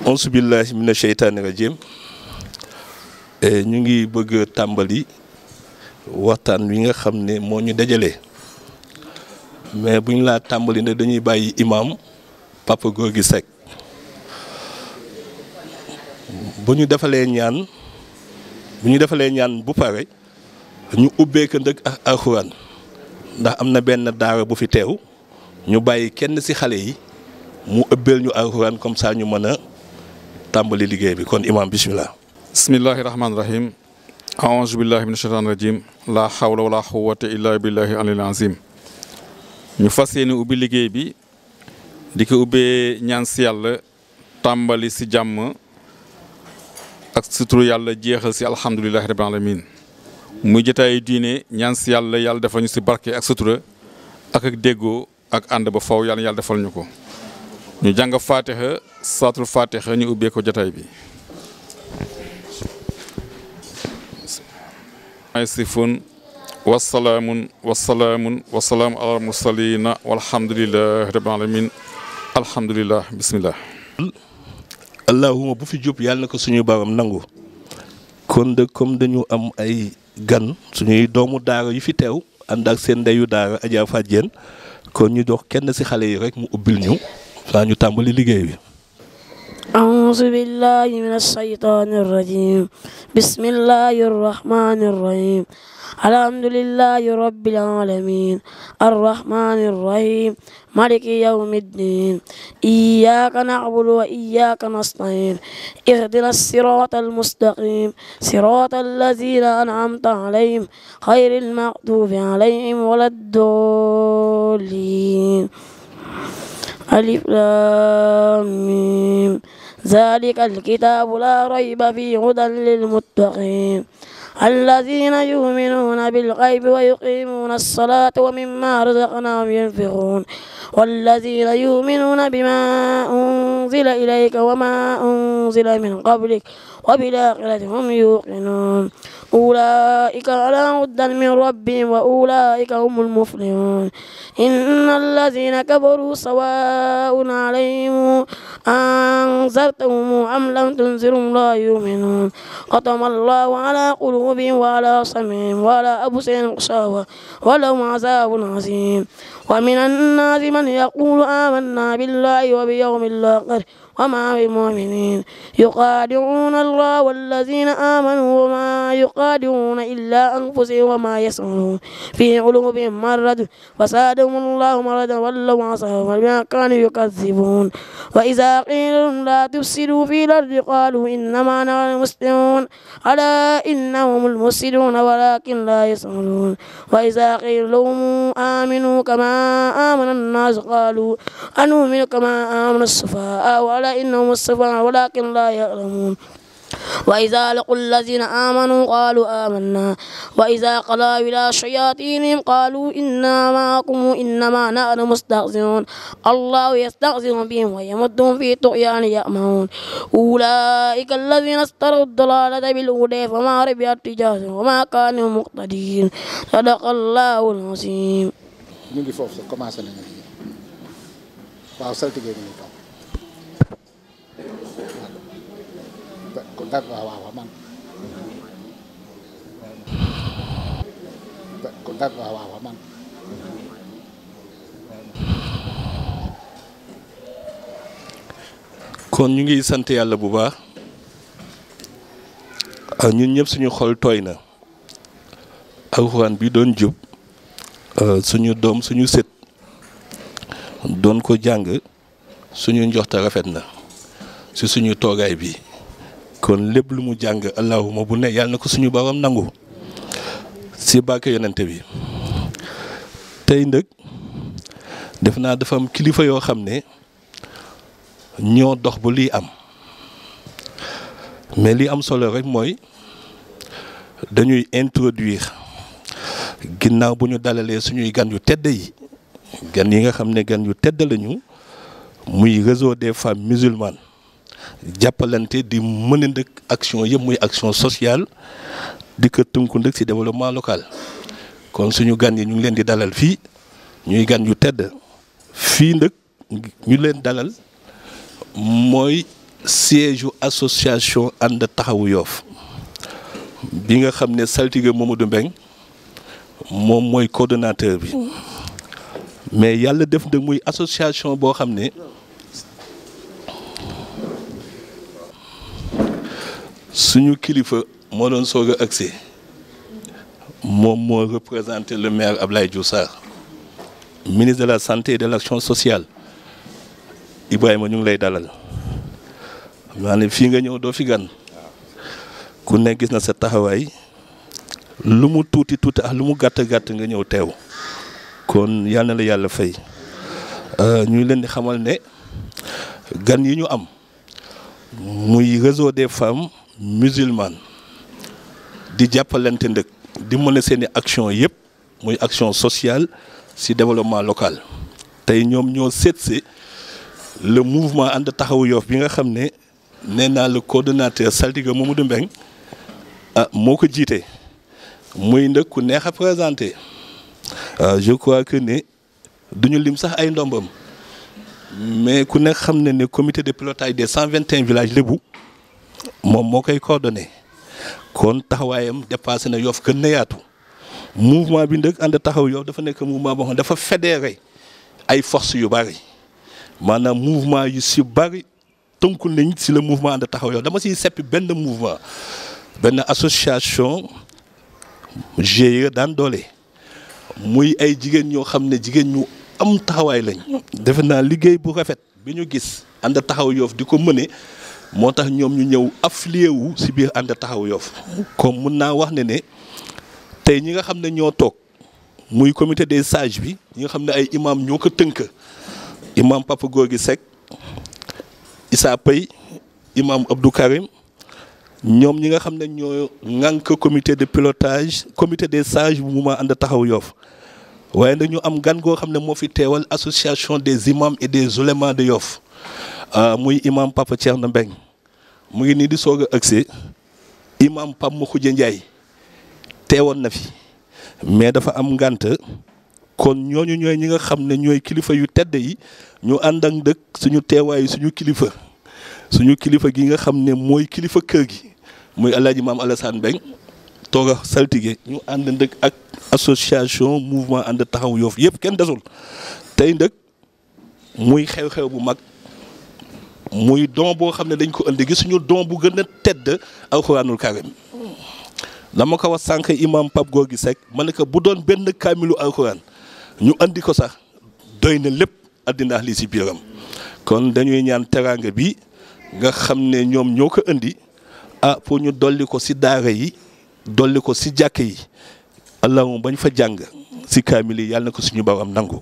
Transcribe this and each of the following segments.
auzu billahi mina sheytaani rajim ñu ngi bëgg tàmbali waxtaan wi nga xam ne moo ñu dajale mais bu ñu laa tàmbali nag dañuy bàyyi imam Papa Gorgui Seck bu ñu defalee ñaan bu pare ñu ubbee ko ndëkk ak alxuraan ndax am na benn daara bu fi teew ñu bàyyi kenn ci xale yi mu ëbbeel ñu alxuraan comme ça ñu mën a tàmbali liggéey bi kon imam bismillah. bismillahi rahmaani rahim aouzu billahi mina shaytaani rajim la hawla wala quwwata illa billahi alil azim ñu fas yéene ubbi liggéey bi di ko ubbee ñaan si yàlla tàmbali si jàmm ak suturu yàlla jeexal si alhamdulillahi rabbil alamin muy jotaayu diine ñaan si yàlla defal ñu si barke ak sutura ak déggoo ak ànd ba faw yàlla defal ñu ko ñu jàng fatiha saatul fatiha ñu ubbee ko jotaay bi sifun wasalaamun ala mursalina walhamdulillahi rabbil alamin alhamdulillah bismillah allahuma bu fi jub yàlla na ko suñu baram nangu kon de comme dañu am ay gan suñuy doomu daara yu fi teew ànd ak seen ndeyu daara Adja Fadiène kon ñu dox kenn ci xale yi rek mu ubbil ñu saa ñu tàmbali liggéey bi. أعوذ بالله من الشيطان الرجيم بسم الله الرحمن الرحيم الحمد لله رب العالمين الرحمن الرحيم مالك يوم الدين إياك نعبد وإياك نستعين اهدنا الصراط المستقيم صراط الذين أنعمت عليهم غير المغضوب عليهم ولا الضالين ألف لام ميم ذلك الكتاب لا ريب فيه هدى للمتقين الذين يؤمنون بالغيب ويقيمون الصلاة ومما رزقناهم ينفقون والذين يؤمنون بما أنزل إليك وما أنزل من قبلك وبالآخرة هم يوقنون أولئك على هدى من ربهم وأولئك هم المفلحون إن الذين كفروا سواء عليهم أنذرتهم أم لم تنذرهم لا يؤمنون ختم الله على قلوبهم وعلى سمعهم وعلى أبصارهم غشاوة ولهم عذاب عظيم ومن الناس من يقول آمنا بالله وبيوم الآخر وما بمؤمنين يخادعون الله والذين آمنوا وما يخادعون إلا أنفسهم وما يشعرون في قلوبهم مرض فزادهم الله مرضا ولوا عصاهم بما كانوا يكذبون وإذا قيل لهم لا تفسدوا في الأرض قالوا إنما نحن مسلمون ألا إنهم المفسدون ولكن لا يشعرون وإذا قيل لهم آمنوا كما آمن الناس قالوا أنؤمن كما آمن السفهاء ولا إنهم السفهاء ولكن لا يعلمون وإذا لقوا الذين آمنوا قالوا آمنا وإذا خلوا إلى شياطينهم قالوا إنا معكم إنما نحن مستهزئون الله يستهزئ بهم ويمدهم في طغيان يأمهون أولئك الذين اشتروا الضلالة بالهدى فما ربحت تجارتهم وما كانوا مهتدين صدق الله العظيم. ñu ngi foofu sax commencé nañu waaw saltige ñu ngi toog waaw man waaw man kon ñu ngi sant yàlla bu baax ñun ñëpp suñu xol tooy na alxuraan bi doon jub suñu doom suñu sët doon ko jàng suñu njoxta rafet na si suñu toogaay bi kon lépp lu mu jàng allahuma bu ne yàlla na ko suñu borom nangu si barke yonente bi tey ndëg def naa dafa am kilifa yoo xam ne ñoo dox ba lii am mais li am solo rek mooy dañuy introduire ginnaaw bu ñu dalalee suñuy gan yu tedd yi gan yi nga xam ne gan yu tedd lañu muy réseau des femmes musulmanes jàppalante di mën a ndëkk action yëpp muy action sociale di ko tënku ndëkk ci développement local kon suñu gan yi ñu ngi leen di dalal fii ñuy gan yu tedd fii ndëkk ñu leen dalal mooy siège u association ànd taxawu Yoff bi nga xam ne saltige Mamadou Mbeng moom mooy coordonnateur bi mais yàlla def na muy association boo xam ne suñu kilifa moo doon soog a agsi moom moo représenté le maire Abdoulaye Diouf Sarr ministre de la santé et de l'action sociale Ibrahima ñu ngi lay dalal maa ne fii nga ñëw doo fi gan ku ne gis na sa taxawaay lu mu tuuti tuuti ak lu mu gàtt gàtt nga ñëw teew kon yal na la yàlla fay ñuy leen di xamal ne gan yi ñu am muy réseau des femmes musulmanes di jàppalante ndëkk di mën a seeni action yëpp muy action sociale ci développement local tey ñoom ñoo seetse le mouvement ànd taxawu Yoff bi nga xam ne nee naa le coordonnateur saltige Mamadou Mbeng moo ko jiite muy ndëkk ku neex a présenté je crois que ne duñu lim sax ay ndombam mais ku nekk xam ne comité de pilotage des 121 villages lébu moom moo koy coordonné kon taxawaayam dépassé na Yoff gën na yaatu mouvement bi ndëkk ànd taxaw Yoff dafa nekk mouvement boo xam dafa fédéré ay forces yu bari maanaam mouvement yu si bari tënku nañ si le mouvement ànd taxaw Yoff dama siy seppi benn mouvement benn association GIE daan doole muy ay jigéen ñoo xam ne jigéen ñu am taxawaay lañ defe naa liggéey bu rafet bi ñu gis ànd taxaw Yoff di ko mëne moo tax ñoom ñu ñëw affilié wu si biir ànd taxaw Yoff comme mun naa wax ne tey ñi nga xam ne ñoo toog muy comité des sages bi ñi nga xam ne ay imam ñoo ko tënk imam Papa Gorgui Seck Issa Pay imam Abdou Karim ñoom ñi nga xam ne ñoo ŋànk comité de pilotage comité des sages bu mouvement ànd taxaw Yoff waaye nag ñu am gan goo xam ne moo fi teewal association des imams et des oulémas de Yoff muy imam Papa Thierno Mbeng mu ngi nii di soog a agsi imam Pam Makhoudia Ndiaye teewoon na fi mais dafa am ngànt kon ñooñu ñooy ñi nga xam ne ñooy kilifa yu tedd yi ñu ànd ak dëkk suñu teewaayu suñu kilifa gi nga xam ne mooy kilifa kër gi muy alaaji maam Alassane Mbeng toog a saltige ñu ànd ndëkk ak association mouvement ànd taxaw Yoff yëpp kenn desul tey ndëkk muy xew-xew bu mag muy don boo xam ne dañ ko indi gisuñu don bu gën a tedd alxuraanul karim dama ko wax sànq imam Pape Gorgui Seck ma ne ko bu doon benn kaamilu alxuraan ñu andi ko sax doy na lépp addinaax li si biiram kon dañuy ñaan teraanga bi nga xam ne ñoom ñoo ko indi pour ñu dolli ko si daara yi dolli ko si jàkk yi allahuma bañ fa jàng si kaamil yi yàlla na ko suñu borom nangu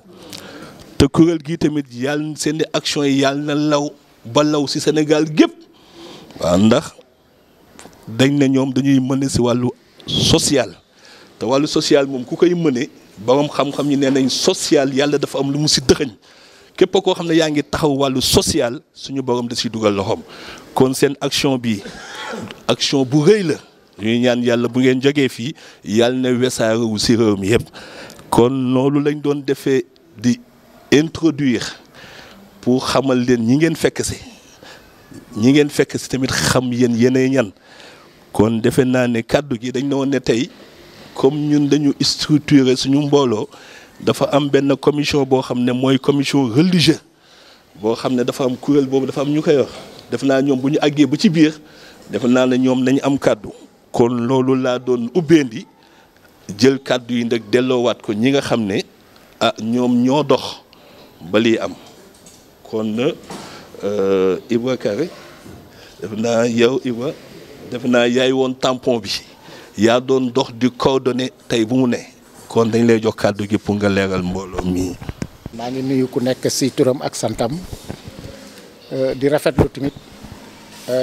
te kuréel gi tamit yàlla seen i action yi yàlla na law ba law si Sénégal gépp waaw ndax dañ ne ñoom dañuy mëne si wàllu social te wàllu social moom ku koy mëne borom xam-xam ñi nee nañ social yàlla dafa am lu mu si dëxëñ képp koo xam ne yaa ngi taxaw wàllu social suñu borom da si dugal loxoom kon seen action bi action bu rëy la ñuy ñaan yàlla bu ngeen jógee fii yàlla na wesaarewu si réew mi yëpp kon loolu lañ doon defee di introduire pour xamal leen ñi ngeen fekk si tamit xam yéen yéenay ñan kon defe naa ne kàddu gi dañ ne woon ne tey comme ñun dañu structuré suñu mbooloo dafa am benn commission boo xam ne mooy commission religieuse boo xam ne dafa am kuréel boobu dafa am ñu koy wax def naa ñoom bu ñu àggee ba ci biir defe naa ne ñoom nañu am kàddu kon loolu laa doon ubbeendi jël kàddu yi nag delloowaat ko ñi nga xam ne ñoom ñoo dox ba lii am kon Ibra Kare defe naa yow Ibra defe naa yaay woon tampon bi yaa doon dox di coordonné tey bu mu ne kon dañ lay jox kàddu gi pour nga leeral mbooloo mi. maa ngi nuyu ku nekk si turam ak santam di rafetlu tamit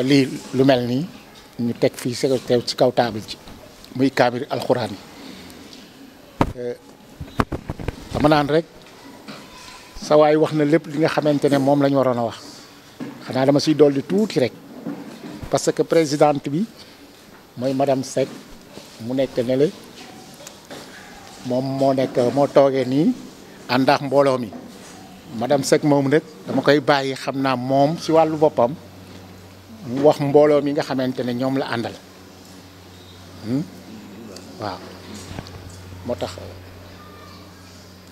lii lu mel nii ñu teg fii ci kaw table ci muy kaamil alxuraan dama naan rek sa waay wax na lépp li nga xamante ne moom la ñu waroon a wax xanaa dama siy dolli tuuti rek parce que présidente bi mooy madame Seck mu nekk ne le moom moo toogee nii ànd ak mbooloo mi madame Seck moom nag dama koy bàyyi xam naa moom si wàllu boppam mu wax mbooloo mi nga xamante ne ñoom la àndal waaw moo tax.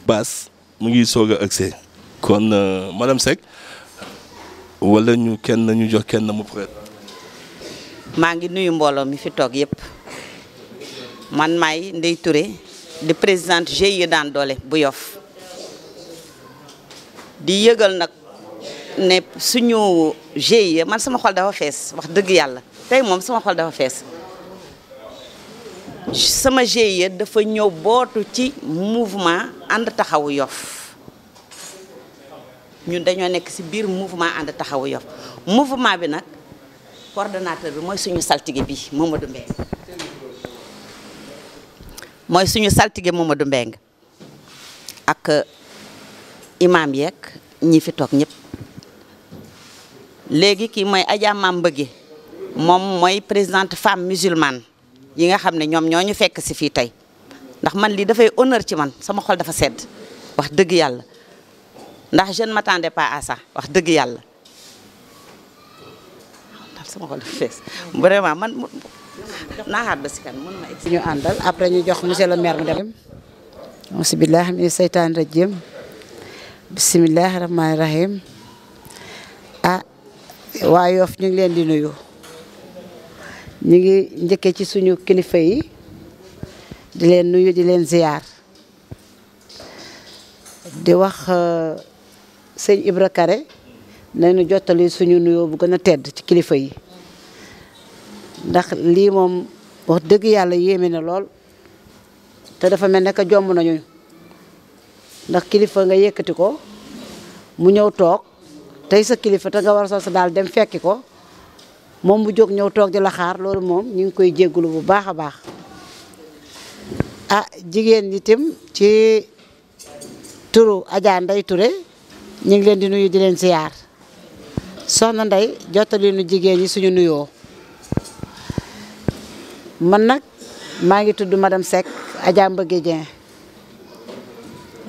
Bass mu ngi soog a accès kon madame Seck wala ñu jox kenn mu prête. maa ngi nuyu mbooloo mi fi toog yëpp man maay Ndeye Touré di présidente GIE Daan Doole bu Yoff di yëgal nag ne suñu GIE man sama xol dafa fees wax dëgg yàlla tey moom sama xol dafa fees sama GIE dafa ñëw bootu ci mouvement ànd taxawu Yoff ñun dañoo nekk ci biir mouvement ànd taxawu Yoff mouvement bi nag coordonnateur bi mooy suñu saltige bi Mamadou Mbengue mooy suñu saltige Mamadou Mbengue ak imam yeeg ñi fi toog ñëpp léegi kii mooy Adja Mam Mbëgge moom mooy présidente femme musulmane yi nga xam ne ñoom ñoo ñu fekk si fii tey ndax man lii dafay honneur ci man sama xol dafa sedd wax dëgg yàlla ndax je ne m'attendais pas à ça wax dëgg yàlla sama xol dafa fees vraiment man naaxaat ba si kan mën ma egg. ñu àndal après ñu jox monsieur le maire mu dem. auzubillahi mina seytaani rajim bisimilahi rahmaani rahim waa Yoff ñu ngi leen di nuyu ñu ngi njëkkee ci suñu kilifa yi di leen nuyu di leen ziyaar di wax sëñ Ibra Kare nañu jottali suñu nuyoo bu gën a tedd ci kilifa yi ndax lii moom wax dëgg yàlla yéeme na lool te dafa mel ne que jomb nañu ndax kilifa nga yëkkati ko mu ñëw toog tey sa kilifa te nga war a sol sa daal dem fekki ko moom mu jóg ñëw toog di la xaar loolu moom ñu ngi koy jéggulu bu baax a baax jigéen ñi tim ci turu Adja Ndeye Touré ñu ngi leen di nuyu di leen ziyaar soxna Ndeye jottali nu jigéen ñi suñu nuyoo man nag maa ngi tudd madame Seck Adja Mbëgge Dieng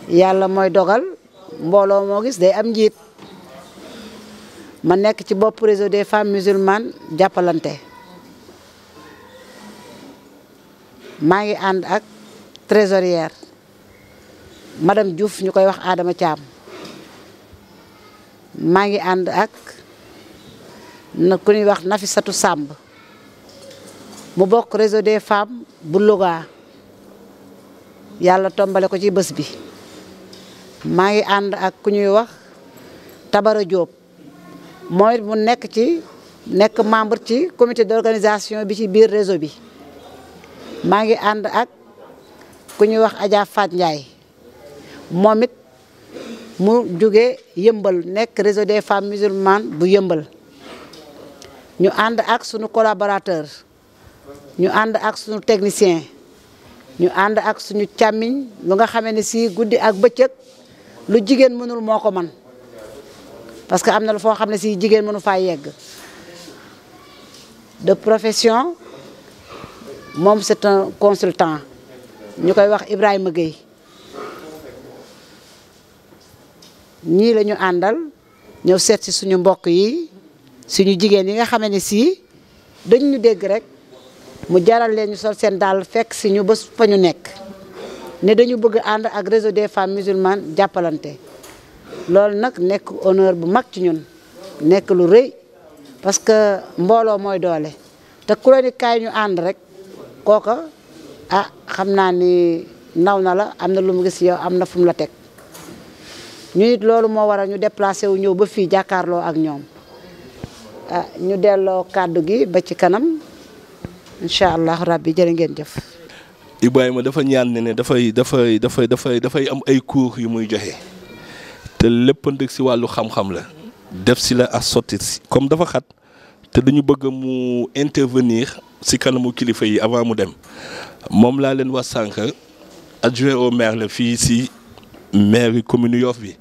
yàlla mooy dogal mbooloo moo gis day am njiit ma nekk ci bopp réseau des femmes musulmanes jàppalante maa ngi ànd ak trésorière madame Diouf ñu koy wax Adama Thiam maa ngi ànd ak ku ñuy wax Nafissatou Samb mu bokk réseau des femmes bu Louga yàlla tombale ko ci bés bi maa ngi ànd ak ku ñuy wax Tabara Diop mooy mu nekk membre ci comité d'organisation bi ci biir réseau bi maa ngi ànd ak ku ñuy wax Adja Fat Ndiaye moom it mu jóge yëmbal nekk réseau des femmes musulmanes bu yëmbal ñu ànd ak sunu collaborateur ñu ànd ak sunu technicien ñu ànd ak suñu càmmiñ lu nga xamee ne si guddi ak bëccëg lu jigéen mënul moo ko man parce que am na lu foo xam ne si jigéen mënu faa yegg de profession moom c'est un consultant ñu koy wax Ibrahima Gueye ñii la ñu àndal ñëw seet si suñu mbokk yi suñu jigéen yi nga xam ne si dañ ñu dégg rek mu jaral leen ñu sol seen daal fekk si ñu bés fa ñu nekk ne dañu bëgg ànd ak réseau des femmes musulmanes jàppalante loolu nag nekk honneur bu mag ci ñun nekk lu rëy parce que mbooloo mooy doole te ku la ni kaay ñu ànd rek kooka xam naa ni naw na la am na lu mu gis yow am na fu mu la teg ñu it loolu moo waral ñu déplacé wu ñëw ba fii jàkkaarloo ak ñoom ñu delloo kàddu gi ba ci kanam incha allah rabbi jërë ngeen jëf. Ibrahima dafa ñaan ne dafay am ay cours yu muy joxe te lépp ndëg si wàllu xam-xam la def si la ak sotti si comme dafa xat te dañu bëgg mu intervenir si kanamu kilifa yi avant mu dem moom laa leen wax sànq adjoint au maire la fii si maire yi commune Yoff bi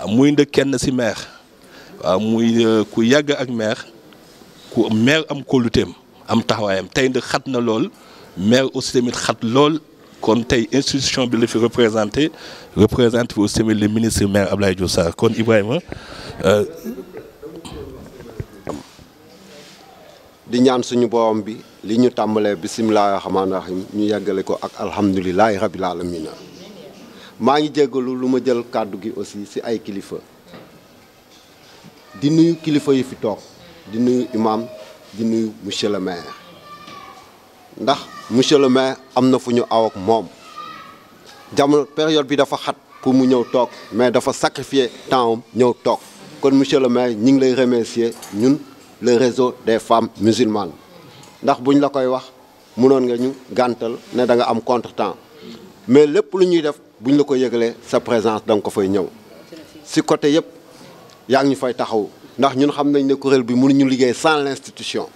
muy ndëg kenn si maire waaw muy ku yàgg ak maire ku maire am kóoluteem am taxawaayam tey ndëg xat na lool maire aussi tamit xat lool kon tey institution bi la fi représenté fi aussi tamit le ministre maire Abdoulaye Diouf Sarr kon Ibrahima di ñaan suñu borom bi li ñu tàmbalee bisimilahi rahmaani rahim ñu yeggale ko ak alhamdulilahi rabil alamina maa ngi jéggalu lu ma jël kàddu gi aussi ci ay kilifa di nuyu kilifa yi fi toog di nuyu imam di nuyu monsieur le maire ndax monsieur le maire am na fu ñu aw ak moom jamono période bi dafa xat pour mu ñëw toog mais dafa sacrifier temps am ñëw toog kon monsieur le maire ñi ngi lay remercier ñun le réseau des femmes musulmanes ndax buñ la koy wax mënoon nga ñu gàntal ne da nga am contretemps mais lépp lu ñuy def buñ la ko yëgalee sa présence da nga ko fay ñëw ci côté yëpp yaa ngi ñu fay taxaw ndax ñun xam nañ ne kuréel bi mënuñu liggéey sans l'institution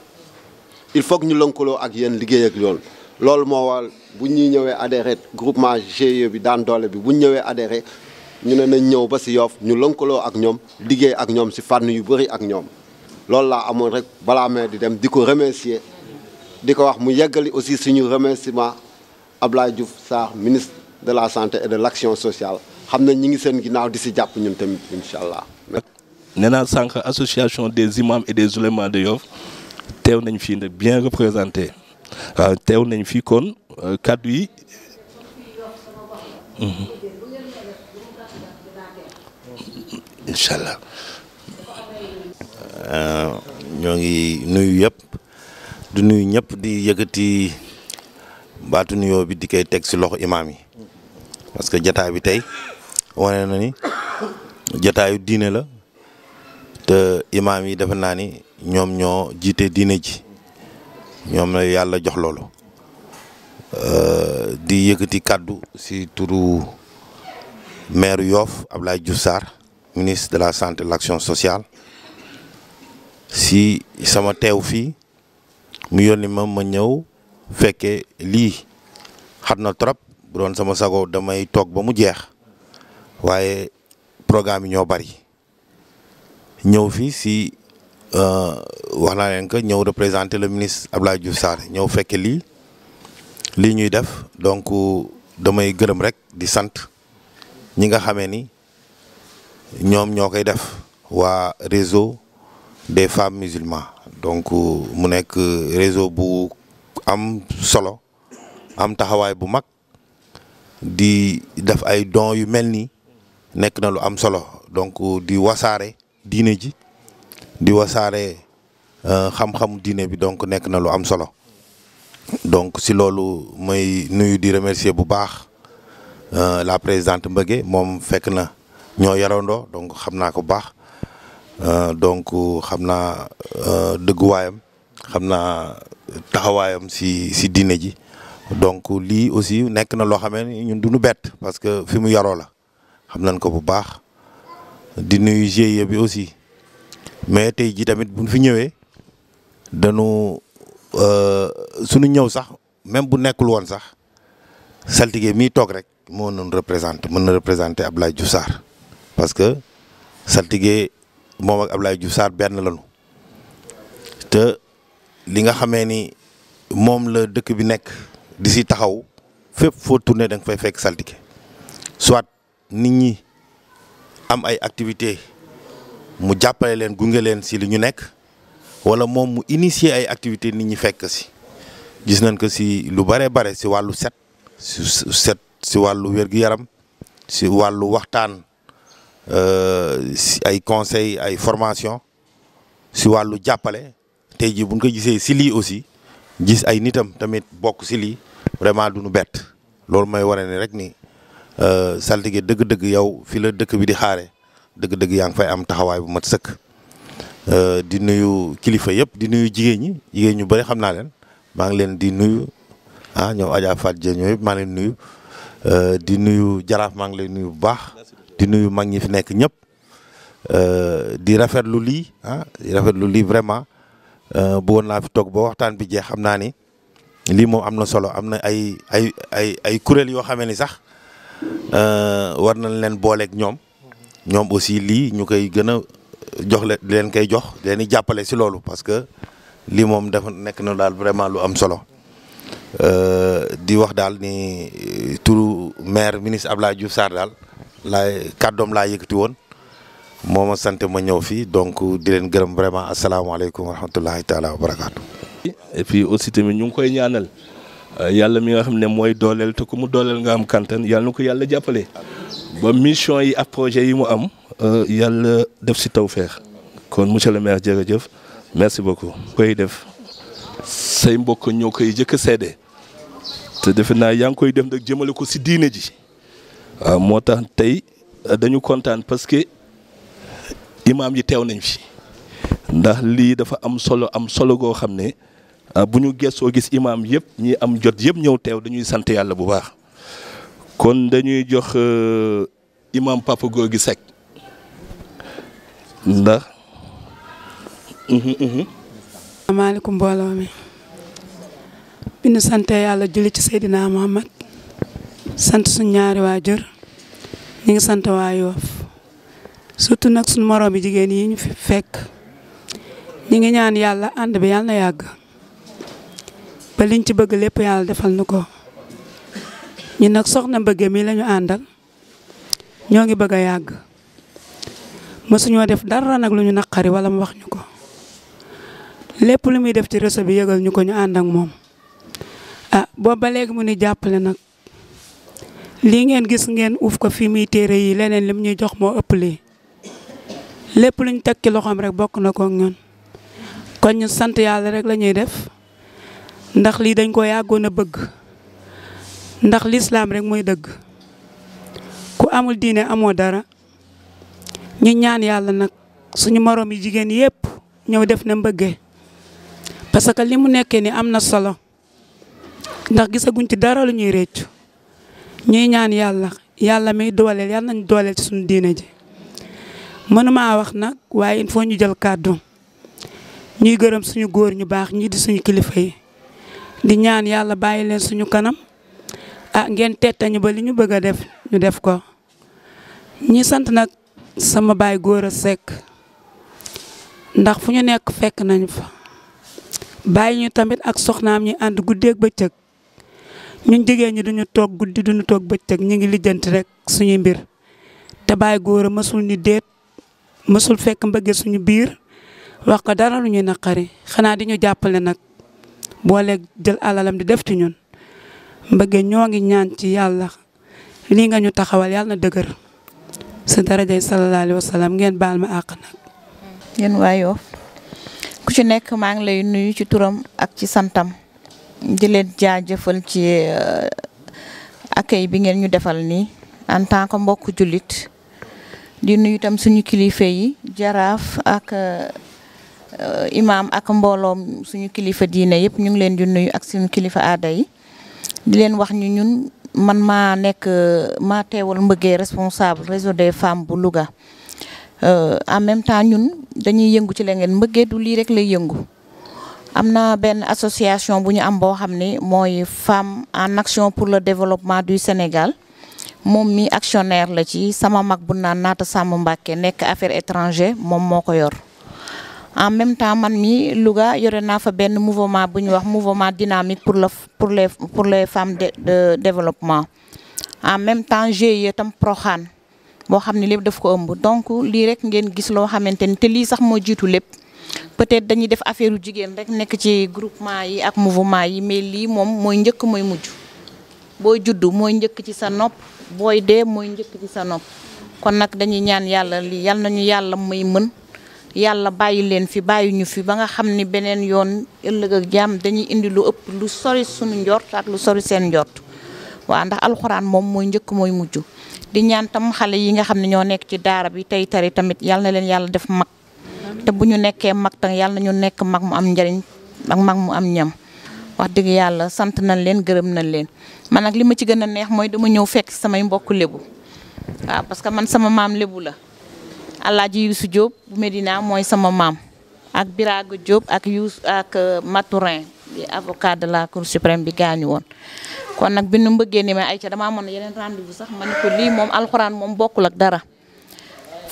il faut que ñu lëkkaloo ak yéen liggéey ak yoon loolu moo waral bu ñuy ñëwee adhéré groupement GIE bi daan doole bi bu ñu ñëwee adhéré ñu ne nañ ñëw ba ci Yoff ñu lëkkaloo ak ñoom liggéey ak ñoom ci fànn yu bëri ak ñoom loolu laa amoon rek balaa may di dem di ko remercier di ko wax mu yeggali aussi suñu remerciement Abdoulaye Diouf Sarr ministre de la santé et de l'action sociale xam nañ ñi ngi seen ginnaaw di ci jàpp ñun tamit incha allah. nee naa sànq association des imams et des oulémas de Yoff teew nañ fii nag bien représenté waaw teew nañ fii kon kàddu yi incha allah. ñoo ngi nuyu yëpp du nuyu ñëpp di yëkkati baatu nuyoo bi di koy teg ci loxo imaam yi parce que jataay bi tey wane na ni jataayu diine la te imaam yi defe naa ni ñoom ñoo jiite diine ji ñoom la yàlla jox loolu di yëkkati kàddu ci turu maire Yoff Abdoulaye Diouf Sarr ministre de la santé et de l'action sociale si sama teew fii mu yónni ma ñëw fekke lii xat na trop bu doon sama sago damay toog ba mu jeex waaye programme yi ñoo bari ñëw fii si wax naa leen que ñëw représenter le ministre Abdoulaye Diouf Sarr ñëw fekke lii ñuy def donc damay gërëm rek di sant ñi nga xamee ni ñoom ñoo koy def waa réseau des femmes musulmanes donc mu nekk réseau bu am solo am taxawaay bu mag di def ay dons yu mel nii nekk na lu am solo donc di wasaare diine ji di wasaare xam-xamu diine bi donc nekk na lu am solo donc si loolu may nuyu di remercier bu baax la présidente Mbëgge moom fekk na ñoo yarandoo donc xam naa ko bu baax donc xam naa dëgguwaayam xam naa taxawaayam si diine ji donc lii aussi nekk na loo xamee ni ñun duñu bett parce que fi mu yaroo la xam nañ ko bu baax di nuyu GIE bi aussi mais tey ji tamit buñ fi ñëwee dañu suñu ñëw sax même bu nekkul woon sax saltige mii toog rek moo mën na représenter Abdoulaye Diouf Sarr parce que saltige moom ak Abdoulaye Diouf Sarr benn lañu te li nga xamee ni moom la dëkk bi nekk di si taxaw fépp foo tourné da nga fay fekk saltige soit nit ñi am ay activité mu jàppale leen gunge leen si li ñu nekk wala moom mu initier ay activité nit ñi fekk si gis nañ ko si lu bare si wàllu set si wàllu wér-gu-yaram si wàllu waxtaan si ay conseil ay formation si wàllu jàppale tey jii buñ ko gisee si lii aussi gis ay nitam tamit bokk si lii vraiment duñu bett loolu mooy waree ni rek ni saltige dëgg-dëgg yow fi la dëkk bi di xaare dëgg-dëgg yaa ngi fay am taxawaay bu mat sëkk di nuyu kilifa yëpp di nuyu jigéen ñu bëri xam naa leen maa ngi leen di nuyu ñoom Adja Fatou Dieng ñoom yëpp maa ngi leen nuyu di nuyu jaraaf maa ngi leen nuyu bu baax di nuyu mag ñi fi nekk ñëpp di rafetlu lii di rafetlu lii vraiment bëggoon naa fi toog ba waxtaan bi jeex xam naa ni lii moom am na solo am na ay kuréel yoo xamee ni sax war nañ leen booleeg ñoom aussi lii ñu koy gën a jox leen koy jox leen di jàppale si loolu parce que lii moom dafa nekk na daal vraiment lu am solo di wax daal ni turu maire ministre Abdoulaye Diouf Sarr daal kàddoom laa yëkkati woon moo ma sant ma ñëw fii donc di leen gërëm vraiment asalaamaaleykum wa rahmatullahi taala wa barakaatu. et puis aussi tamit ñu ngi koy ñaanal yàlla mi nga xam ne mooy dooleel te ku mu dooleel nga am kantan yàlla na ko yàlla jàppale ba mission yi ak projet yi mu am yàlla def si tawfeex kon monsieur le maire jërëjëf merci beaucoup. koy def say mbokk ñoo koy jëkk a seede te defe naa yaa ngi koy def nag jëmale ko si diine ji waaw moo tax tey dañu kontaan parce que imaam yi teew nañ fi ndax lii dafa am solo goo xam ne bu ñu gëstoo gis imaam yëpp ñi am jot yëpp ñëw teew dañuy sant yàlla bu baax kon dañuy jox imaam Papa Gorgui Seck ndax. asalaamaaleykum mbooloo mi bi ñu sant yàlla julli ci Seydina Muhammad sant suñ ñaari waajur ñu ngi sant waa Yoff surtout nag suñu moroom yi jigéen yi ñu fi fekk ñi ngi ñaan yàlla ànd bi yàlla na yàgg ba liñ ci bëgg lépp yàlla defal nu ko ñi nag soxna Mbëgge mi lañu àndal ñoo ngi bëgg a yàgg mësuñoo def dara nag lu ñu naqari wala mu wax ñu ko lépp lu muy def ci réseau bi yëgal ñu ko ñu ànd ak moom boobu ba léegi mu ni jàppale nag lii ngeen gis ngeen uuf ko fii muy téere yi leneen lim ñuy jox moo ëpp lii lépp luñ teg ci loxoom rek bokk na ko ak ñun kon ñu sant yàlla rek la ñuy def ndax lii dañ ko yàggoon a bëgg ndax lislaam rek mooy dëgg ku amul diine amoo dara ñu ñaan yàlla nag suñu moroom yi jigéen yépp ñëw def na Mbëgge parce que li mu nekkee ni am na solo ndax gisaguñ ci dara lu ñuy réccu ñuy ñaan yàlla may dooleel yàlla nañ dooleel ci suñu diine ji mënuma wax nag waaye il faut ñu jël kàddu ñuy gërëm suñu góor ñu baax ñii di suñu kilifa yi di ñaan yàlla bàyyi leen suñu kanam ngeen tettañu ba li ñu bëgg a def ñu def ko ñi sant nag sama baay Gora Seck ndax fu ñu nekk fekk nañ fa bàyyi ñu tamit ak soxnaam ñi ànd guddeeg bëccëg ñun jigéen ñi duñu toog guddi duñu toog bëccëg ñu ngi lijjanti rek suñuy mbir te baay Gora mësul ni déet mësul fekk Mbëgge suñu biir wax ko dara lu ñuy naqari xanaa di ñu jàppale nag boole jël alalam di def ci ñun Mbëgge ñoo ngi ñaan ci yàlla lii nga ñu taxawal yàlla na dëgër sa darajay sallallahu alayhi wa sallam ngeen baal ma àq nag. yéen waa Yoff ku ci nekk maa ngi lay nuyu ci turam ak ci santam di leen jaajëfal ci accueil bi ngeen ñu defal nii en tant que mbokku jullit di nuyu itam suñu kilifa yi jaraaf ak imam ak mbooloom suñu kilifa diine yëpp ñu ngi leen di nuyu ak suñu kilifa aada yi di leen wax ñu ñun man maa teewal Mbëgge responsable réseau des femmes bu Louga en même temps ñun dañuy yëngu ci leneen Mbëgge du lii rek lay yëngu am na benn association bu ñu am boo xam ne mooy Femmes en action pour le développement du Sénégal moom mi actionnaire la ci sama mag bu naan Naata Samb Mbàkke nekk affaires étrangères moom moo ko yor en même temps man mi Louga yore naa fa benn mouvement bu ñuy wax mouvement dynamique pour les femmes de développement en même temps GIE tam Proxaan boo xam ne lépp daf ko ëmb donc lii rek ngeen gis loo xamante ni te lii sax moo jiitu lépp peut-être dañuy def affaire jigéen rek nekk ci groupement yi ak mouvement yi mais lii moom mooy njëkk mooy mujj booy juddu mooy njëkk ci sa nopp booy dee mooy njëkk ci sa nopp kon nag dañuy ñaan yàlla lii yal nañu yàlla may mën yàlla bàyyi leen fi bàyyi ñu fi ba nga xam ni beneen yoon ëllëg ak jàmm dañuy indi lu ëpp lu sori suñu njort ak lu sori seen njort waaw ndax alxuraan moom mooy njëkk mooy mujj di ñaan tam xale yi nga xam ne ñoo nekk ci daara bi tey tari tamit yal na leen yàlla def mag te bu ñu nekkee mag tam yal na ñu nekk mag mu am njariñ ak mag mu am ñam wax dëgg yàlla sant nañ leen gërëm nañ leen man nag li ma ci gën a neex mooy dama ñëw fekk samay mbokk lébu waaw parce que man sama maam lébu la Alaaji Youssou Diop bu Medina mooy sama maam ak Birago Diop ak Matourin di avocat de la Cour suprême bi gaañu woon kon nag bi nu Mbëggee ni ma ay ca damaa mën yeneen rendez-vous sax ma ne ko lii moom alxuraan moom bokkul ak dara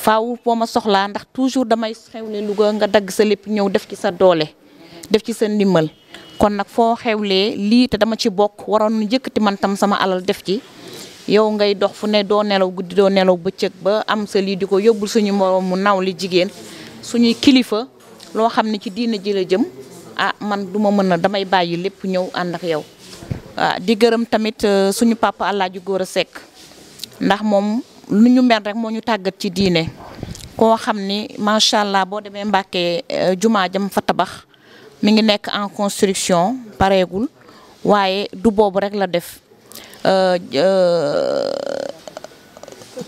faaw boo ma soxlaa ndax toujours damay xewle Louga nga dagg sa lépp ñëw def ci sa doole def ci sa ndimbal kon nag foo xewlee lii te dama ci bokk waroon nu jëkkati man tam sama alal def ci yow ngay dox fu ne doo nelaw guddi doo nelaw bëccëg ba am sa lii di ko yóbbul suñu moroom mu naw li jigéen suñuy kilifa loo xam ne ci diina ji la jëm ah man du ma mën a damay bàyyi lépp ñëw ànd ak yow. waaw di gërëm tamit suñu papa Alaaji Góora Seck ndax moom lu ñu mel rek moo ñu tàggat ci diine koo xam ni macha allah boo demee Mbàkke jumaa jam fa tabax mi ngi nekk en construction pareegul waaye du boobu rek la def.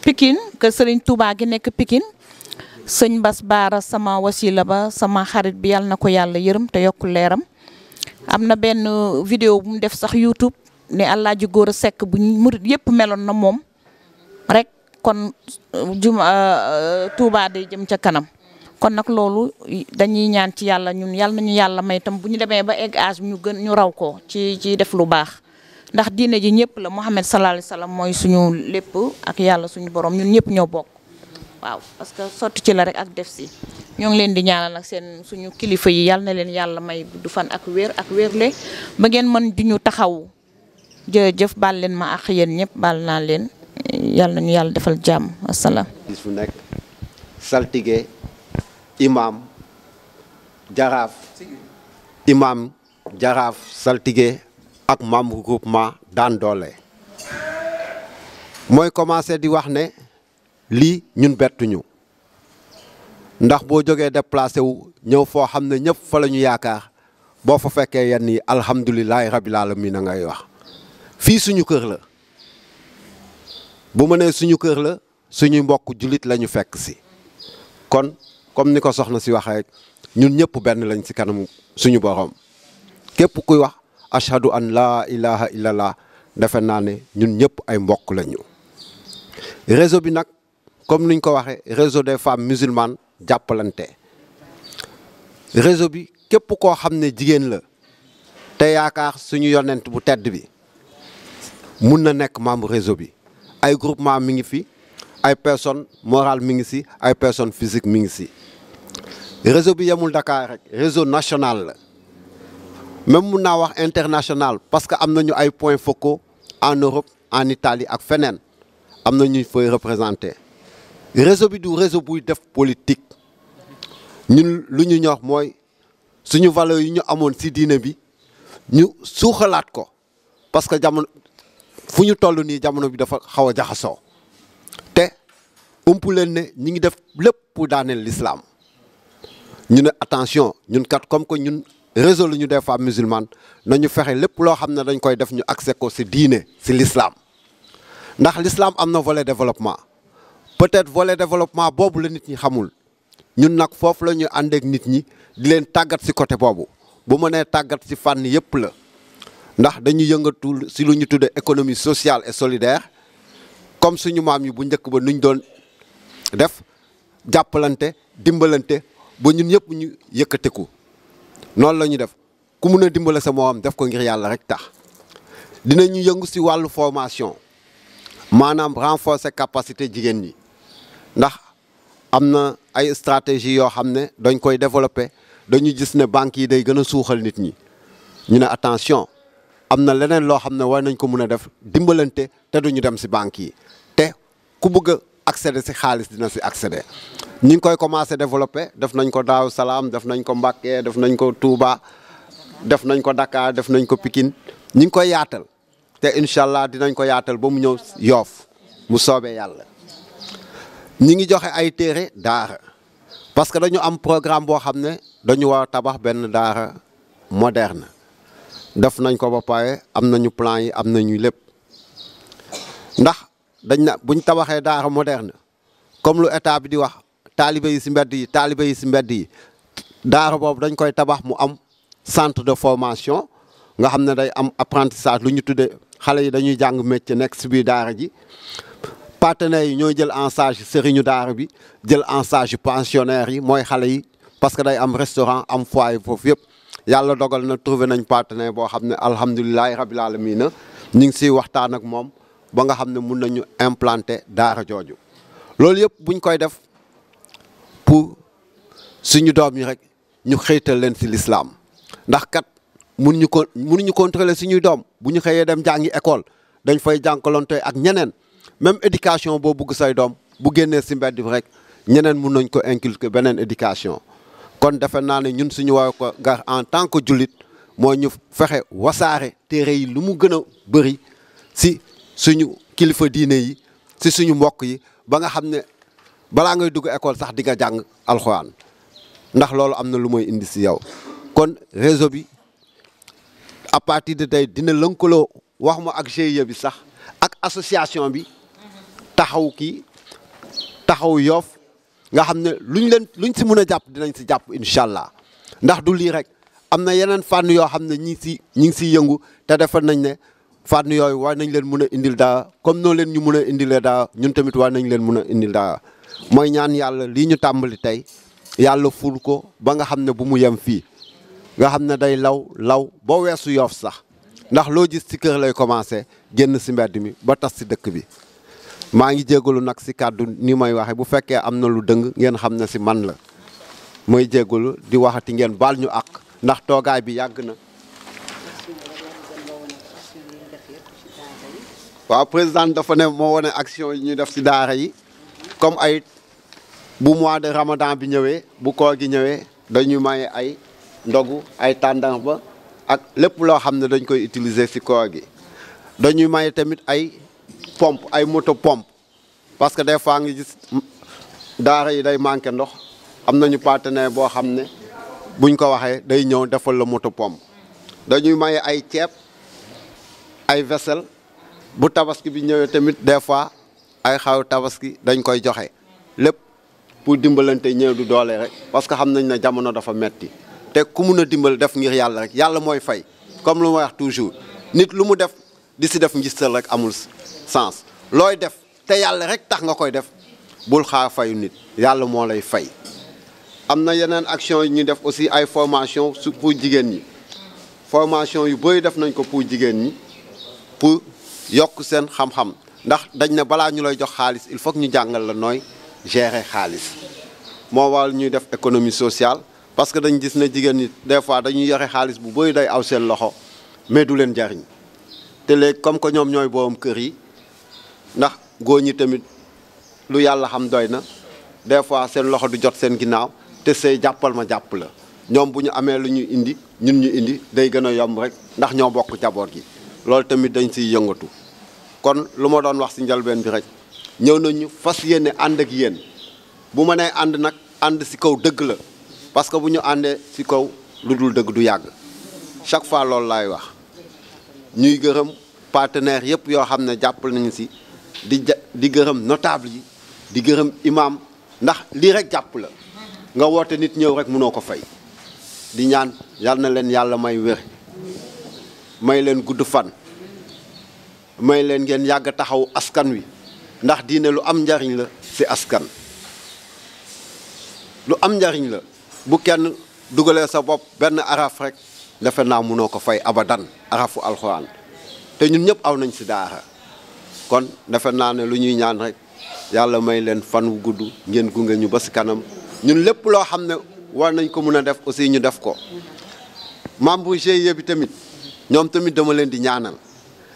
Pikine kër Serigne Touba gi nekk Pikine sëñ Bas Baara sama wasila ba sama xarit bi yàlla na ko yàlla yërëm te yokku leeram am na benn vidéo bu mu def sax YouTube ne Alaaji Góora Seck bu murit yëpp meloon na moom rek kon Touba day jëm ca kanam kon nag loolu dañuy ñaan ci yàlla ñun yàlla nañu yàlla may tam bu ñu demee ba egg âge ñu gën ñu raw ko ci def lu baax ndax diine ji ñëpp la Muhammad sallallahu alayhi wasallam mooy suñu lépp ak yàlla suñu borom ñun ñëpp ñoo bokk waaw parce que sotti ci la rek ak def si ñoo ngi leen di ñaanal nag seen suñu kilifa yi yàlla na leen yàlla may du fan ak wér ak wérle ba ngeen mën di ñu taxaw jërëjëf baal leen ma ak yéen ñëpp baal naa leen yàlla nañu yàlla defal jàmm asalaam. bis fu nekk saltige imam jaraaf saltige ak membre groupement daan doole mooy commencé di wax ne lii ñun bettuñu ndax boo jógee déplacé wu ñëw foo xam ne ñëpp fa la ñu yaakaar boo fa fekkee yenn yi alhamdulilahi rabil alamin a ngay wax fii suñu kër la bu ma nee suñu kër la suñuy mbokk jullit la ñu fekk si kon comme ni ko soxna si waxee rek ñun ñëpp benn lañ si kanam suñu borom képp kuy wax ashhadu an laa ilaha illallah defe naa ne ñun ñëpp ay mbokk lañu. réseau bi nag comme niñ ko waxee réseau des femmes musulmanes jàppalante réseau bi képp koo xam ne jigéen la te yaakaar suñu yonent bu tedd bi mun na nekk membre réseau bi ay groupement mi ngi fi ay personnes morales mi ngi si ay personnes physiques mi ngi si réseau bi yemul Dakar rek réseau national la. même mun naa wax international parce que am nañu ay points focaux en Europe en Italie ak feneen am na ñu fay représenté réseau bi du réseau buy def politique ñun lu ñu ñor mooy suñu valeurs yi ñu amoon ci diine bi ñu suuxalaat ko parce que jamono fu ñu toll nii jamono bi dafa xaw a jaxasoo te umpu leen ne ñi ngi def lépp pour daaneel l'islam ñu ne attention ñun kat comme que ñun réseau lu ñu des femmes musulmanes nañu fexe lépp loo xam ne dañ koy def ñu accès ko ci diine ci l'islam ndax l'islam am na volet développement peut-être volet développement boobu la nit ñi xamul ñun nag foofu la ñuy ànd ak nit ñi di leen tàggat ci côté boobu bu ma nee tàggat ci fànn yépp la ndax dañuy yëngatu ci lu ñu tuddee économie sociale et solidaire comme suñu maam yi bu njëkk ba nuñ doon def jàppalante dimbalante ba ñun ñëpp ñu yëkkateku noonu la ñu def ku mun a dimbale sa moom def ko ngir yàlla rek tax dinañu yëngu ci wàllu formation maanaam renforcer capacité jigéen ñi ndax am na ay stratégie yoo xam ne dañ koy développer dañu gis ne banques yi day gën a suuxal nit ñi ñu ne attention am na leneen loo xam ne war nañ ko mun a def dimbalante te duñu dem ci banques yi te ku bëgg a accéder ci xaalis dina ci accéder ñu ngi koy commencer développer def nañ ko Daaru Salaam def nañ ko Mbacké def nañ ko Touba def nañ ko Dakar def nañ ko Pikine ñu ngi koy yaatal te incha allah dinañ ko yaatal ba mu ñëw Yoff mu soobee yàlla ñi ngi joxe ay téere daara parce que dañu am programme boo xam ne dañu war a tabax benn daara moderne def nañ ko ba pare am nañu plan yi am nañu lépp ndax dañ na buñ tabaxee daara moderne comme lu état bi di wax taalibe yi ci mbedd yi daara boobu dañ koy tabax mu am centre de formation nga xam ne day am apprentissage lu ñu tuddee xale yi dañuy jàng métier nekk ci biir daara ji partenaires yi ñooy jël en charge sëriñu daara bi jël en charge pensionnaires yi mooy xale yi parce que day am restaurant am foyer foofu yëpp yàlla dogal na trouvé nañ partenaire boo xam ne alhamdulilahi rabil alamina ñu ngi ciy waxtaan ak moom ba nga xam ne mun nañu implanter daara jooju loolu yëpp buñ koy def pour suñu doom yi rek ñu xëytal leen ci l'islam ndax kat mënuñu contrôler suñuy doom bu ñu xëyee dem jàngi école dañ fay jànkalonte ak ñeneen même éducation boo bugg say doom bu génnee ci mbedd bi rek ñeneen mun nañ ko inculquer beneen éducation kon defe naa ne ñun suñu war ko gar en tant que jullit moo ñu fexe wasaare téere yi lu mu gën a bëri si suñu kilifa diine yi si suñu mbokk yi ba nga xam ne balaa ngay dugg école sax di nga jàng alxuraan ndax loolu am na lu mooy indi si yow. kon réseau bi à partir de tey dina lëkkaloo wax ma ak GIE bi sax ak association bi taxaw kii taxaw Yoff nga xam ne luñ si mën a jàpp dinañ si jàpp incha allah ndax du lii rek am na yeneen fànn yoo xam ne ñi ngi siy yëngu te defal nañ ne fànn yooyu war nañ leen mun a indil daa comme noo leen ñu mun a indilee daa ñun tamit war nañ leen mun a indil daa mooy ñaan yàlla lii ñu tàmbali tey yàlla ful ko ba nga xam ne bu mu yem fii nga xam ne day law ba weesu Yoff sax ndax loo gis ci kër lay commencé génn si mbedd mi ba tas si dëkk bi. maa ngi jégalu nag si kàddu ni may waxe bu fekkee am na lu dëng ngeen xam ne si man la mooy jégalu di waxati ngeen baal ñu àq ndax toogaay bi yàgg na. waaw président dafa ne moo wane action yi ñuy def si daara yi comme ay bu mois de ramadan bi ñëwee bu koor gi ñëwee dañuy maye ay ndogu ay tàndan ba ak lépp loo xam ne dañ koy utiliser si koor gi dañuy maye tamit ay pompe ay moto pompe parce que des fois nga gis daara yi day manqué ndox am nañu partenaire boo xam ne buñ ko waxee day ñëw defal la moto pompe dañuy maye ay ceeb ay vaisselle bu tabaski bi ñëwee tamit des fois ay xaw tabaski dañ koy joxe lépp pour dimbalante ñëw du doole rek parce que xam nañ ne jamono dafa metti te ku mun a dimbal def ngir yàlla rek yàlla mooy fay comme lu ma wax toujours nit lu mu def di si def ngistal rek amul sens looy def te yàlla rek tax nga koy def bul xaar fayu nit yàlla moo lay fay. am na yeneen action yi ñuy def aussi ay formation su pour jigéen ñi formation yu bëri def nañ ko pour jigéen ñi pour yokk seen xam-xam ndax dañ ne balaa ñu lay jox xaalis il faut que ñu jàngal la nooy gérer xaalis moo waral ñuy def économie sociale parce que dañ gis ne jigéen ñi des fois dañuy yore xaalis bu bëri day aw seen loxo mais du leen jariñ te léegi comme que ñoom ñooy borom kër yi ndax góor ñi tamit lu yàlla xam doy na des fois seen loxo du jot seen ginnaaw te say jàppal ma jàpp la ñoom bu ñu amee lu ñu indi ñun ñu indi day gën a yomb rek ndax ñoo bokk jaboot gi loolu tamit dañ siy yëngatu. kon lu ma doon wax si njëlbeen bi rek ñëw nañu fas yéene ànd ak yéen bu ma nee ànd nag ànd si kaw dëgg la parce que bu ñu àndee si kaw lu dul dëgg du yàgg chaque fois loolu laay wax. ñuy gërëm partenaires yëpp yoo xam ne jàppal nañu si di gërëm notable yi di gërëm imam ndax lii rek jàpp la nga woote nit ñëw rek mënoo ko fay di ñaan yal na leen yàlla may wér may leen gudd fan may leen ngeen yàgg taxaw askan wi ndax diine lu am njariñ la si askan lu am njariñ la bu kenn dugalee sa bopp benn araf rek defe naa mënoo ko fay abadan arafu alxuraan te ñun ñëpp aw nañ si daara kon defe naa ne lu ñuy ñaan rek yàlla may leen fan wu gudd ngeen gunge ñu ba si kanam ñun lépp loo xam ne war nañ ko mën a def aussi ñu def ko. membre GIE bi tamit ñoom tamit dama leen di ñaanal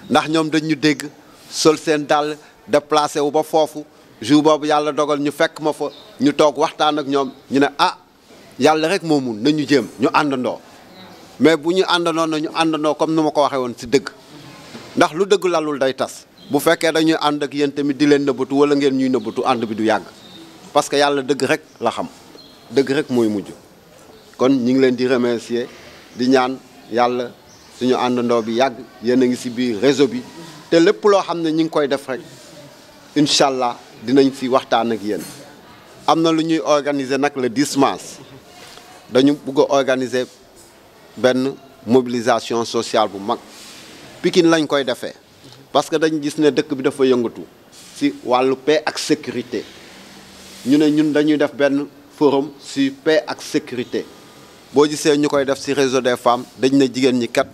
ndax ñoom dañ ñu dégg sol seen dàll déplacé wu ba foofu jour boobu yàlla dogal ñu fekk ma fa ñu toog waxtaan ak ñoom ñu ne ah yàlla rek moo mun nañu jéem ñu àndandoo. mais bu ñu àndandoo na ñu àndandoo comme ni ma ko waxee woon si dëgg ndax lu dëgg lalul day tas bu fekkee dañuy ànd ak yéen tamit di leen nëbbatu wala ngeen ñuy nëbbatu ànd bi du yàgg parce que yàlla dëgg rek la xam dëgg rek mooy mujj kon ñu ngi leen di remercier di ñaan yàlla suñu àndandoo bi yàgg yéen a ngi si biir réseau bi te lépp loo xam ne ñu ngi koy def rek incha allah dinañ si waxtaan ak yéen. am na lu ñuy organiser nag le 10 mars dañu bëgg a organiser benn mobilisation sociale bu mag Pikine lañ koy defee parce que dañ gis ne dëkk bi dafa yëngatu si wàllu paix ak sécurité ñu ne ñun dañuy def benn forum sur paix ak sécurité boo gisee ñu koy def si réseau des femmes dañ ne jigéen ñi kat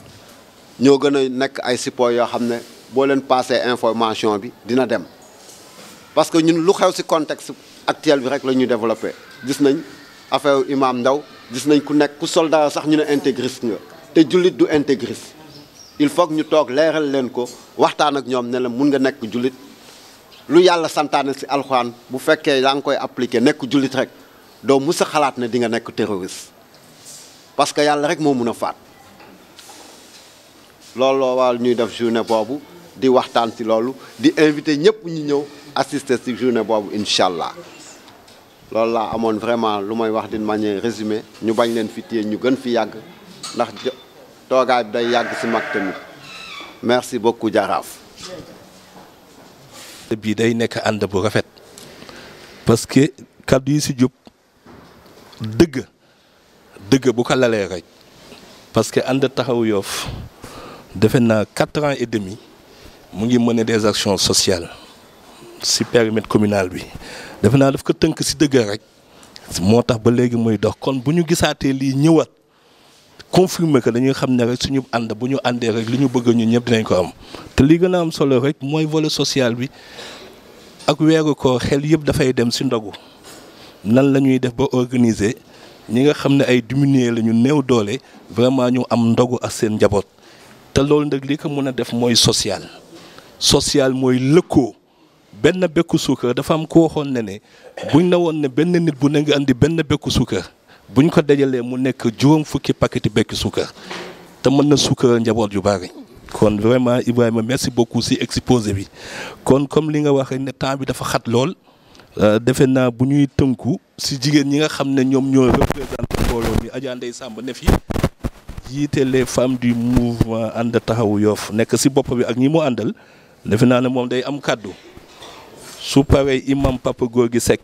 ñoo gën a nekk ay support yoo xam ne boo leen passé information bi dina dem parce que ñun lu xew si contexte actuel bi rek la ñuy développé gis nañ affaire Imam Ndaw gis nañ ku nekk ku soldat sax ñu ne intégriste nga te jullit du intégriste il faut que ñu toog leeral leen ko waxtaan ak ñoom ne la mun nga nekk jullit lu yàlla santaane si alxuraan bu fekkee yaa ngi koy appliqué nekk jullit rek doo mus a xalaat ne di nga nekk terroriste parce que yàlla rek moo mun a faat loolu loo waral ñuy def journée boobu di waxtaan ci loolu di invité ñëpp ñu ñëw assister ci journée boobu incha allah loolu laa amoon vraiment lu may wax d'une manière résumée ñu bañ leen fi téye ñu gën fi yàgg ndax toogaay bi day yàgg ci mag tamit merci beaucoup jaraaf. bii day nekk ànd bu rafet parce que kaddu yi ci jub dëgg bu ko lalee rek parce que ànd taxawu Yoff defe naa 4 ans et demi mu ngi mener des actions sociales ci périmètre communal bi defe naa daf ko tënk ci dëgg rek moo tax ba léegi muy dox kon bu ñu gisaatee lii ñëwaat confirmer que dañuy xam ne rek suñu ànd bu ñu àndee rek li ñu bëgg ñun ñëpp dinañ ko am te li gën a am solo rek mooy volet social bi ak weeru ko xel yëpp dafay dem ci ndogu nan la ñuy def ba organiser ñi nga xam ne ay diminuer la ñu néew doole vraiment ñu am ndogu ak seen njaboot te loolu nag li ko mën a def mooy social mooy lëkkoo benn bekku suukar dafa am ko waxoon ne buñ na woon ne benn nit bu ne nga andi benn bekku suukar buñ ko dajalee mu nekk juróom fukki paqueti bekki suukar te mën na suukar njaboot yu bari kon vraiment Ibrahima merci beaucoup ci exposé bi kon comme li nga wax rek ne temps bi dafa xat lool defe naa bu ñuy tënku ci jigéen ñi nga xam ne ñoom ñoo représenté mbooloo mi Adja Ndeye Samb ne fi jiite les femmes du mouvement ànd taxawu Yoff nekk ci bopp bi ak ñi mu àndal defe naa ne moom day am kàddu su paree imam Papa Gorgui Seck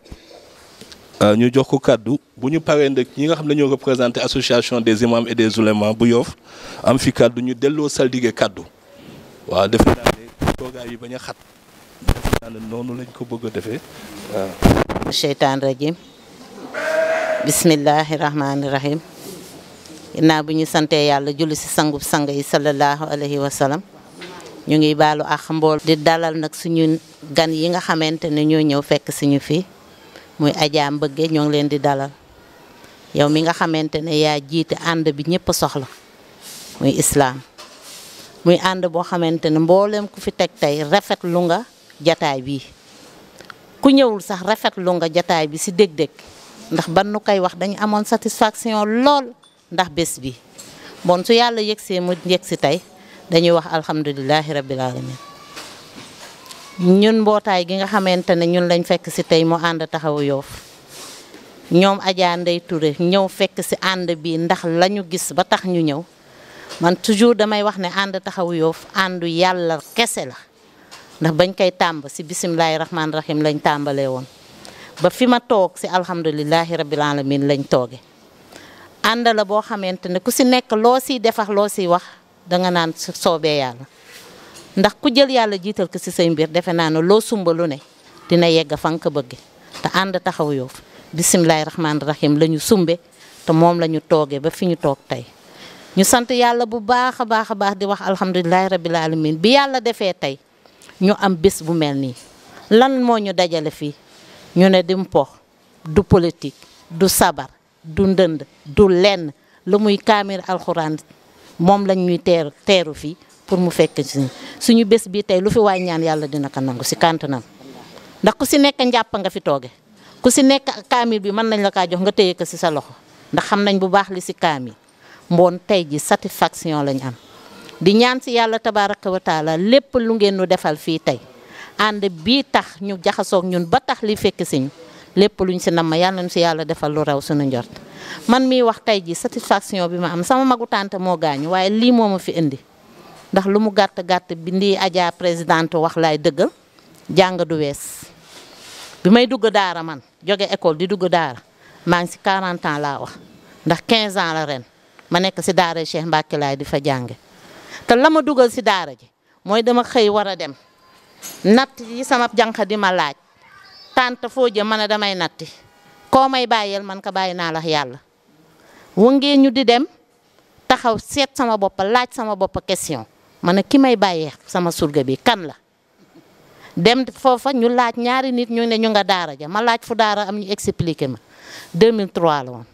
ñu jox ko kàddu bu ñu paree nag ñi nga xam ne ñoo représenté association des imams et des oulémas bu Yoff am fi kàddu ñu delloo saldige kàddu waaw defe naa ne toogaay yi bañ a xat defe naa ne noonu lañ ko bëgg a defee waaw. Cheytaan rajim bismillahi rahmaani rahim ginnaaw bi ñu santee yàlla julli ci sangub sang yi sallallahu alayhi wa sallam ñu ngi baalu ak mbool di dalal nag suñu gan yi nga xamante ne ñoo ñëw fekk suñu fii muy Adja Mbëgge ñoo ngi leen di dalal yow mi nga xamante ne yaa jiite ànd bi ñëpp soxla muy islaam muy ànd boo xamante ne mboolem ku fi teg tey rafetlu nga jataay bi ku ñëwul sax rafetlu nga jataay bi ci dég-dég ndax ban nu koy wax dañu amoon satisfaction lool ndax bés bi bon su yàlla yëgsee mu yëgsi tey dañuy wax alhamdulilahi rabbil alamin ñun mbootaay gi nga xamante ne ñun lañ fekk ci tey mu ànd taxawu Yoff ñoom Adja Ndeye Touré ñëw fekk ci ànd bi ndax lañu gis ba tax ñu ñëw man toujours damay wax ne ànd taxawu Yoff àndu yàlla kese la ndax bañ koy tàmb ci bisimilahi rahmaani rahim lañ tàmbalee woon ba fi ma toog ci alhamdulilahi rabbil alamin lañ tooge ànd la boo xamante ne ku ci nekk loo ciy defax loo ciy wax danga naan soobee yàlla ndax ku jël yàlla jiital ko ci say mbir defe naa ne loo sumbalu ne dina yegg fa nga ko bëgge te ànd taxawu Yoff bisimilahi rahmaani rahim la ñu sumbe te moom la ñu toogee ba fi ñu toog tey ñu sant yàlla bu baax a baax a baax di wax alhamdulilahi rabbil alamin bi yàlla defee tey ñu am bés bu mel nii lan moo ñu dajale fii ñu ne dim po du politique du sabar du ndënd du lenn lu muy kaamir alxuraan moom lañ ñuy teeru fii pour mu fekk suñu bés bi tey lu fi waay ñaan yàlla dina ko nangu ci kàntanam ndax ku ci nekk njàpp nga fi tooge ku ci nekk kaamir bi mën nañ la kaa jox nga téye ko ci sa loxo ndax xam nañ bu baax li ci kaamil mboon tey ji satisfaction lañ am di ñaan ci yàlla tabaraka wa taala lépp lu ngeen nu defal fii tey ànd bii tax ñu jaxasoog ñun ba tax li fekk ci ñu lépp luñ ci namm yàlla ñu ci yàlla defal lu raw suñu njort man miy wax tey ji satisfaction bi ma am sama magu tante moo gaañu waaye lii moo ma fi indi ndax lu mu gàtt gàtt bi ndi Adja présidente wax laay dëggal jàng du wees bi may dugg daara man jóge école di dugg daara maa ngi ci 40 ans laa wax ndax 15 ans la ren ma nekk ci daara Cheikh Mbacke laay di fa jànge te la ma dugal ci daara ji mooy dama xëy war a dem natt yi sama jànq di ma laaj tante foo jëm man a damay natti koo may bàyyeel man ko bàyyi naa la yàlla wëngee ñu di dem taxaw seet sama bopp laaj sama bopp question ma ne ki may bàyyee sama surga bi kan la dem foofa ñu laaj ñaari nit ñu ne ñu nga daara ja ma laaj fu daara am ñu expliqué ma 2003 la woon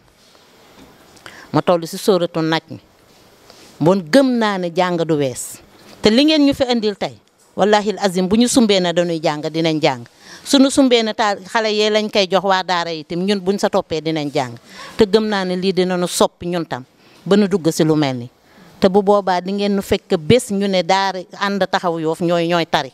ma toll ci sóoratu naj mi bon gëm naa ne jàng du wees te li ngeen ñu fi indil tey wallahi azim bu ñu sumbee na dañuy jàng dinañ jàng suñu sumbee na ta xale yee lañ koy jox waa daara yi tam ñun buñ sa toppee dinañ jàng te gëm naa ne lii dinañu soppi ñun tam ba nu dugg si lu mel ni te bu boobaa di ngeen nu fekk bés ñu ne daara ànd taxaw Yoff ñooy tari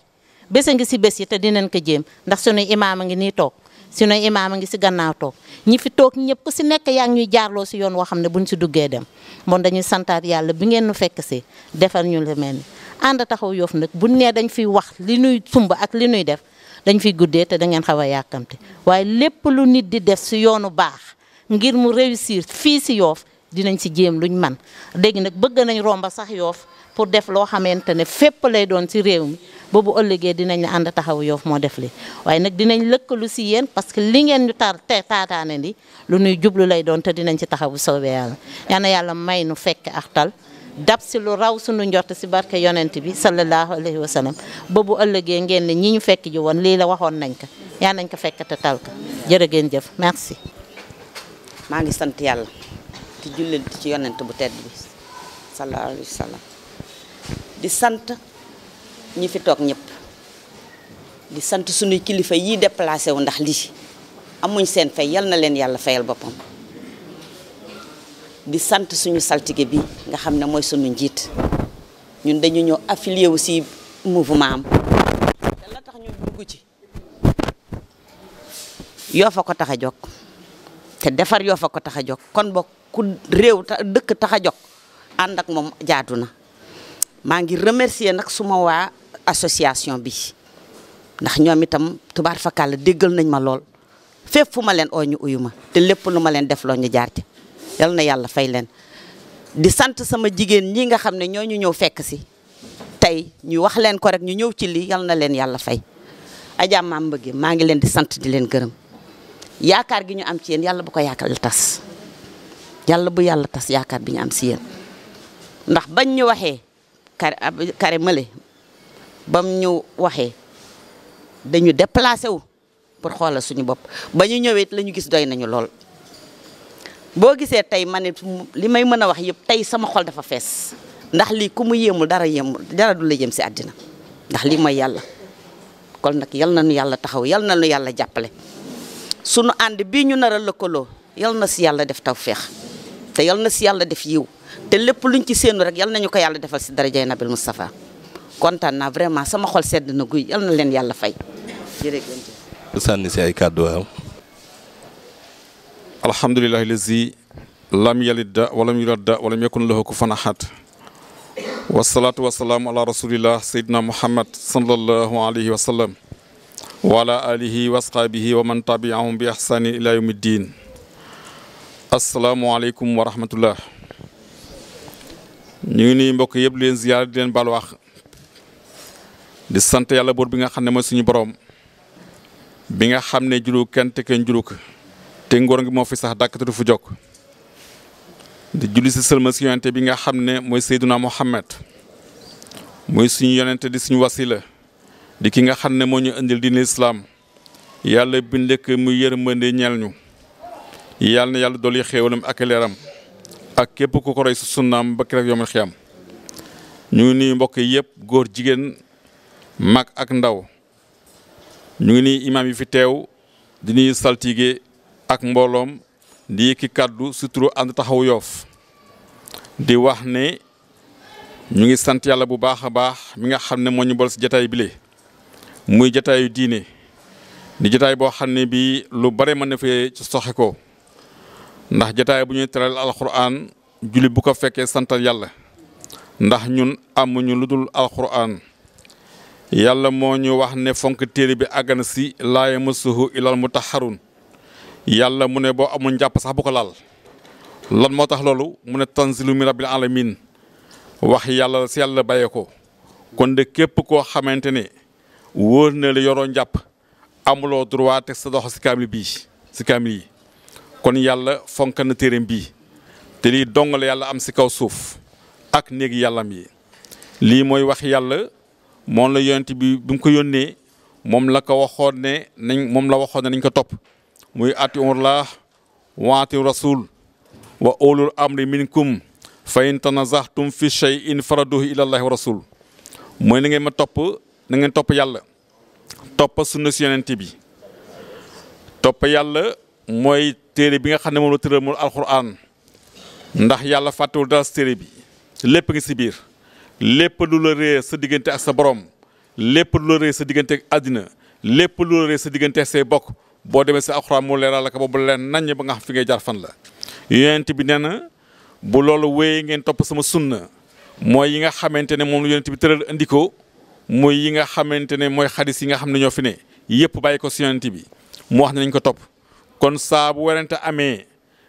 bés a ngi si bés yi te dinañ ko jéem ndax suñu imaam a ngi nii toog suñu imaam a ngi si gannaaw toog ñi fi toog ñëpp ku si nekk yaa ngi ñuy jaarloo si yoon woo xam ne buñ si duggee dem bon dañuy santaat yàlla bi ngeen nu fekk si defal ñu lu mel ni ànd taxaw Yoff nag buñ nee dañ fiy wax li nuy sumb ak li nuy def dañ fiy guddee te da ngeen xaw a yàkkamte waaye lépp lu nit di def si yoonu baax ngir mu réussir fii si Yoff dinañ si jéem luñ man dégg nag bëgg nañ romba sax Yoff pour def loo xamante ne fépp lay doon si réew mi boobu ëllëgee dinañ la ànd taxaw Yoff moo def li waaye nag dinañ lëkkalu si yéen parce que li ngeen ñu taataane ni lu nuy jublu lay doon te dinañ ci taxaw bu soobee yàlla yal na yàlla may nu fekk ak tal dab si lu raw suñu njort si barke yonent bi sallallahu alayhi wa sallam boobu ëllëgee ngeen ne ñi ñu fekk ji woon lii la waxoon nañ ko yaa nañ ko fekk te tal ko jërë ngeen jëf merci. maa ngi sant yàlla di jullit ci yonent bu tedd bi sallallahu alayhi wa sallam di sant ñi fi toog ñëpp di sant suñuy kilifa yi déplacé wu ndax lii amuñ seen fay yal na leen yàlla fayal boppam di sant suñu saltige bi nga xam ne mooy suñu njiit ñun dañu ñëw affilié wu si mouvement am te la tax ñu dugg ci Yoff a ko tax a jóg te defar Yoff a ko tax a jóg kon bokk ku réew dëkk tax a jóg ànd ak moom jaadu na maa ngi remercier nag suma waa association bi ndax ñoom itam tubaar fakàll déggal nañ ma lool fépp fu ma leen oo ñu uyu ma te lépp lu ma leen def loo ñu jaar ci yal na yàlla fay leen di sant sama jigéen ñi nga xam ne ñoo ñu ñëw fekk si tey ñu wax leen ko rek ñu ñëw ci lii yal na leen yàlla fay Adja Mame Mbeugue maa ngi leen di sant di leen gërëm yaakaar gi ñu am ci yéen yàlla bu ko yaakaar tas yàlla bu yàlla tas yaakaar bi ñu am si yéen ndax bañ ñu waxee kare mële bam ñu waxee dañu déplacé wu pour xoolal suñu bopp ba ñu ñëwee la ñu gis doy nañu lool boo gisee tey ma ne li may mën a wax yëpp tey sama xol dafa fees ndax lii ku mu yéemul dara du la yéem si àddina ndax lii mooy yàlla kon nag yal na nu yàlla taxaw yal na nu yàlla jàppale sunu ànd bii ñu nar a lëkkaloo yal na si yàlla def tawféex te yal na si yàlla def yiw te lépp luñ ci séenu rek yal nañu ko yàlla defal si darajay Nabil Moustapha kontaan naa vraiment sama xol sedd na guy yal na leen yàlla fay jërëjëf. sànni si ay kàddu waaw. alhamdulillahi lazi lam yalidda walam yuladda walam yakun lahu kufuwan ahad wasalaatu wasalaamu ala rasulillah sayyidina muhammad sallallahu alayhi wa sallam wa ala alihi wa ashabihi wa man tabi'ahum bi ihsani ila yawmi ddin asalaamualeykum wa rahmatullah ñu ngi nii mbokk yëpp leen ziyaar di leen baal wax di sant yàlla buur bi nga xam ne mooy suñu borom bi nga xam ne juru kenn te kenn juru ko te ngóor ngi moo fi sax dàkk te du fu jokk di julli si sëlma si yonente bi nga xam ne mooy Seyduna Muhammad mooy suñu yonente di suñu wasila di ki nga xam ne moo ñu indil diine islam yàlla binde ko muy yërmande ñeel ñu yàlla na yàlla dolli xéewalam ak leeram ak képp ku ko roy si sunnaam ba keroog yawmal xiyaam ñu ngi nii mbokk yëpp góor jigéen mag ak ndaw ñu ngi nii imaam yi fi teew di nuyu saltige ak mbooloom di yëkki kàddu surtout ànd taxawu Yoff di wax ne ñu ngi sant yàlla bu baax a baax mi nga xam ne moo ñu bool si jataay bile muy jataayu diine di jataay boo xam ne bii lu bare mën na fee ci soxe ko ndax jataay bu ñuy teral alquran julli bu ko fekkee santal yàlla ndax ñun amuñu lu dul alquran yàlla moo ñu wax ne fonk téere bi àggan si laa yamassuhu illal mutahharun yàlla mu ne boo amul njàpp sax bu ko laal lan moo tax loolu mu ne tanzilu min rabbil alamin wax yàlla si yàlla bàyyee ko kon de képp koo xamante ne wóor na la yoroo njàpp amuloo droit teg sa dox si kaamil bii si kaamil yi kon yàlla fonk na téereem bii te lii dong la yàlla am si kaw suuf ak néegi yàllam yi lii mooy wax yàlla moom la yonent bi mu ko yónnee moom la ko waxoon ne nañ ko topp muy atiullah wa atiu rasul wa ulul amri minkum fa in tanazahtum fi shay'in faraduhu ila allahi wa rasul mooy na ngeen ma topp na ngeen topp yàlla topp sunna si yonent bi topp yàlla mooy téere bi nga xam ne moom la tëral moom alxuraan ndax yàlla fàttewul dara si téere bi lépp ngi si biir lépp lu la réer sa diggante ak sa borom lépp lu la réer sa diggante ak àddina lépp lu la réer sa diggante ak say bokk boo demee si alxuraan mu leeral la ko boobu leen naññ ba nga xam fi ngay jaar fan la yonent bi nee na bu loolu wéyee ngeen topp sama sunna mooy yi nga xamante ne moom la yonent bi tëral indi ko mooy yi nga xamante ne mooy xadis yi nga xam ne ñoo fi ne yëpp bàyyi ko si yonent bi mu wax ne nañ ko topp kon saa bu werante amee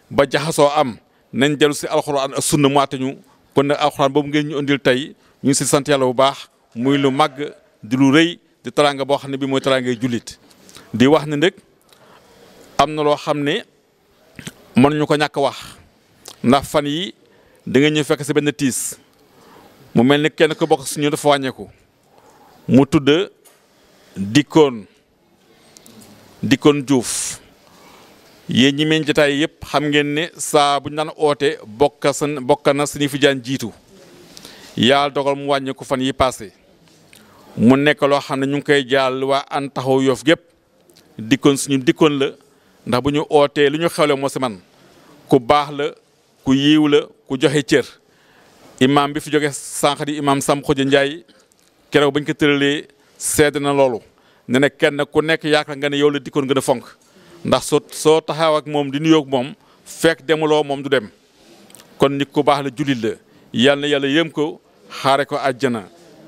ba jaxasoo am nañ dellu si alxuraan ak sunna mu àtte ñu kon nag alxuraan boobu ngeen ñu indil tey ñu ngi si sant yàlla bu baax muy lu màgg di lu rëy di teraanga boo xam ne bii mooy teraangay jullit di wax ne nag am na loo xam ne mënuñu ko ñàkk wax ndax fan yi da nga ñëw fekk si benn tiis mu mel ni kenn ko bokk suñu dafa wàññeeku mu tudd Dikkoon Diouf yéen ñi meen jotaay yëpp xam ngeen ne saa bu ñu daan oote bokk na suñu fi jaan jiitu yàlla dogal mu wàññeeku fan yi passé mu nekk loo xam ne ñu ngi koy jaal waa Ànd Taxawu Yoff gépp Dikkoon suñu Dikkoon la ndax bu ñu ootee lu ñu xewle moo si man ku baax la ku yiiw la ku joxe cër imaam bi fi jóge sànq di imaam Sam Khoudia Ndiaye keroog bañ ko tëralee sedd na loolu ne ne kenn ku nekk yaakaar nga ne yow la Dikkoon gën a fonk ndax soo taxaw ak moom di nuyoog moom fekk demuloo moom du dem kon nit ku baax la jullit la yal na yàlla yëm ko xaare ko àjjana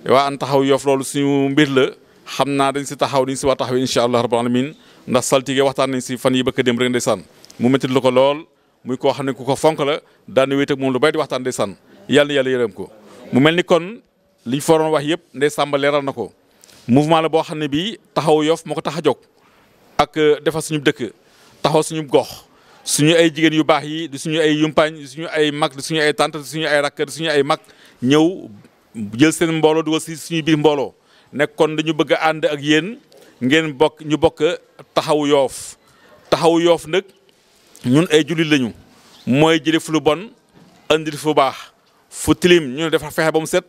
waa Ànd Taxawu Yoff loolu suñu mbir la xam naa dañ si taxaw dañ si war taxawee incha allah rabbal alamin ndax saltige waxtaan nañ si fan yi bëgg a dem rek ndeysaan mu métti lu ko lool muy koo xam ne ku ko fonk la daan wéet ak moom lu bay di waxtaan ndeysaan yàlla na yàlla yërëm ko mu mel ni kon liñ foroon wax yëpp ndey Samba leeral na ko mouvement la boo xam ne bii Taxawu Yoff moo ko tax a jóg ak defar suñu dëkk taxaw suñu gox suñu ay jigéen yu baax yi di suñu ay yumpaañ di suñu ay mag di suñu ay tante di suñu ay rakk di suñu ay mag ñëw jël seen mbooloo dugal si suñu biir mbooloo nekk kon dañu bëgg a ànd ak yéen ngeen bokk ñu bokk Taxawu Yoff Taxawu Yoff nag ñun ay jullit lañu mooy jëlee fu lu bon andi fu baax fu tilim ñu dafa fexe ba mu set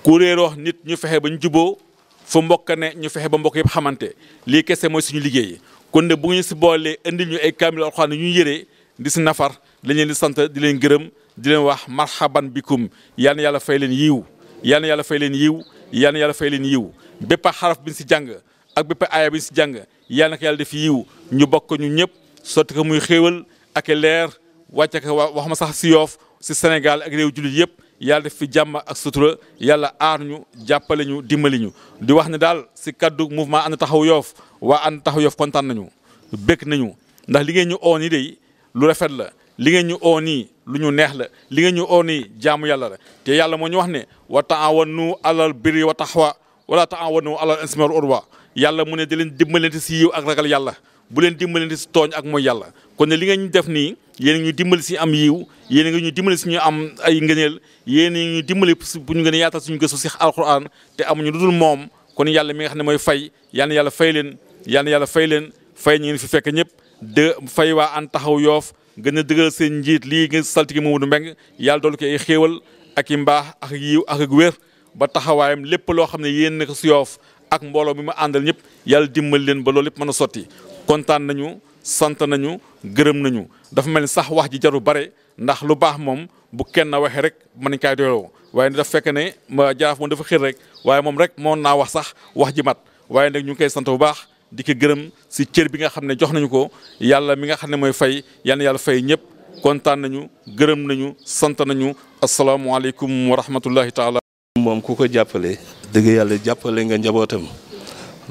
ku réeroo nit ñu fexe ba ñu juboo fu mbokk ne ñu fexe ba mbokk yëpp xamante lii kese mooy suñu liggéey kon ne bu ñu si boolee indil ñu ay kaamil alxuraan ñu yëree di si nafar lañ leen di sant di leen gërëm di leen wax marhaban bikum yal na yàlla fay leen yiw yal na yàlla fay leen yiw yal na yàlla fay leen yiw bépp xaraf bi ñu si jàng ak bépp aaya bi ñu si jàng yal na ko yàlla def yiw ñu bokk ñu ñëpp sotti ko muy xéewal ak leer wàcce ko wax ma sax si Yoff si Sénégal ak réew jullit yëpp yàlla def fi jàmm ak sutura yàlla aar ñu jàppale ñu dimbali ñu di wax ne daal si kaddu mouvement Ànd Taxawu Yoff waa Ànd Taxawu Yoff kontaan nañu bëgg nañu ndax li ngeen ñu oo nii de lu rafet la li ngeen ñu oo nii lu ñu neex la li ngeen ñu oo nii jaamu yàlla la te yàlla moo ñu wax ne wa taawanu alal birri wa taqwa wala taawanu alal ismi wal udwan yàlla mu ne di leen dimbalante si yiw ak ragal yàlla bu leen dimbalante si tooñ ak mooy yàlla kon ne li ngeen ñu def nii yéen a ñu dimbali si am yiw yéen a ngi ñu dimbali si ñu am ay ngëneel yéen a ngi ñu dimbali bu ñu gën a yaatal suñu gëstu si alquran te amuñu lu dul moom kon yàlla mi nga xam ne mooy fay yal na yàlla fay leen yal na yàlla fay leen fay ñu ngi fi fekk ñëpp de fay waa Ànd Taxawu Yoff gën a dëgëral seen njiit lii nga saltige Mamadou Mbengue yàlla doolu ko ay xéewal ak i mbaax ak yiw ak ak wér ba taxawaayam lépp loo xam ne yéen na ko si Yoff ak mbooloo mi ma àndal ñëpp yàlla dimbali leen ba loolu lépp mën a sotti kontaan nañu sant nañu gërëm nañu dafa mel ni sax wax ji jaru bare ndax lu baax moom bu kenn waxee rek mën nañ kaay doyloo waaye dafa fekk ne ma jaraaf moom dafa xir rek waaye moom rek moo naa wax sax wax ji mat waaye nag ñu ngi koy sant bu baax di ko gërëm si cër bi nga xam ne jox nañu ko yàlla mi nga xam ne mooy fay yal na yàlla fay ñëpp kontaan nañu gërëm nañu sant nañu asalaamualeykum wa rahmatullahi taala. moom ku ko jàppale dëgg yàlla jàppale nga njabootam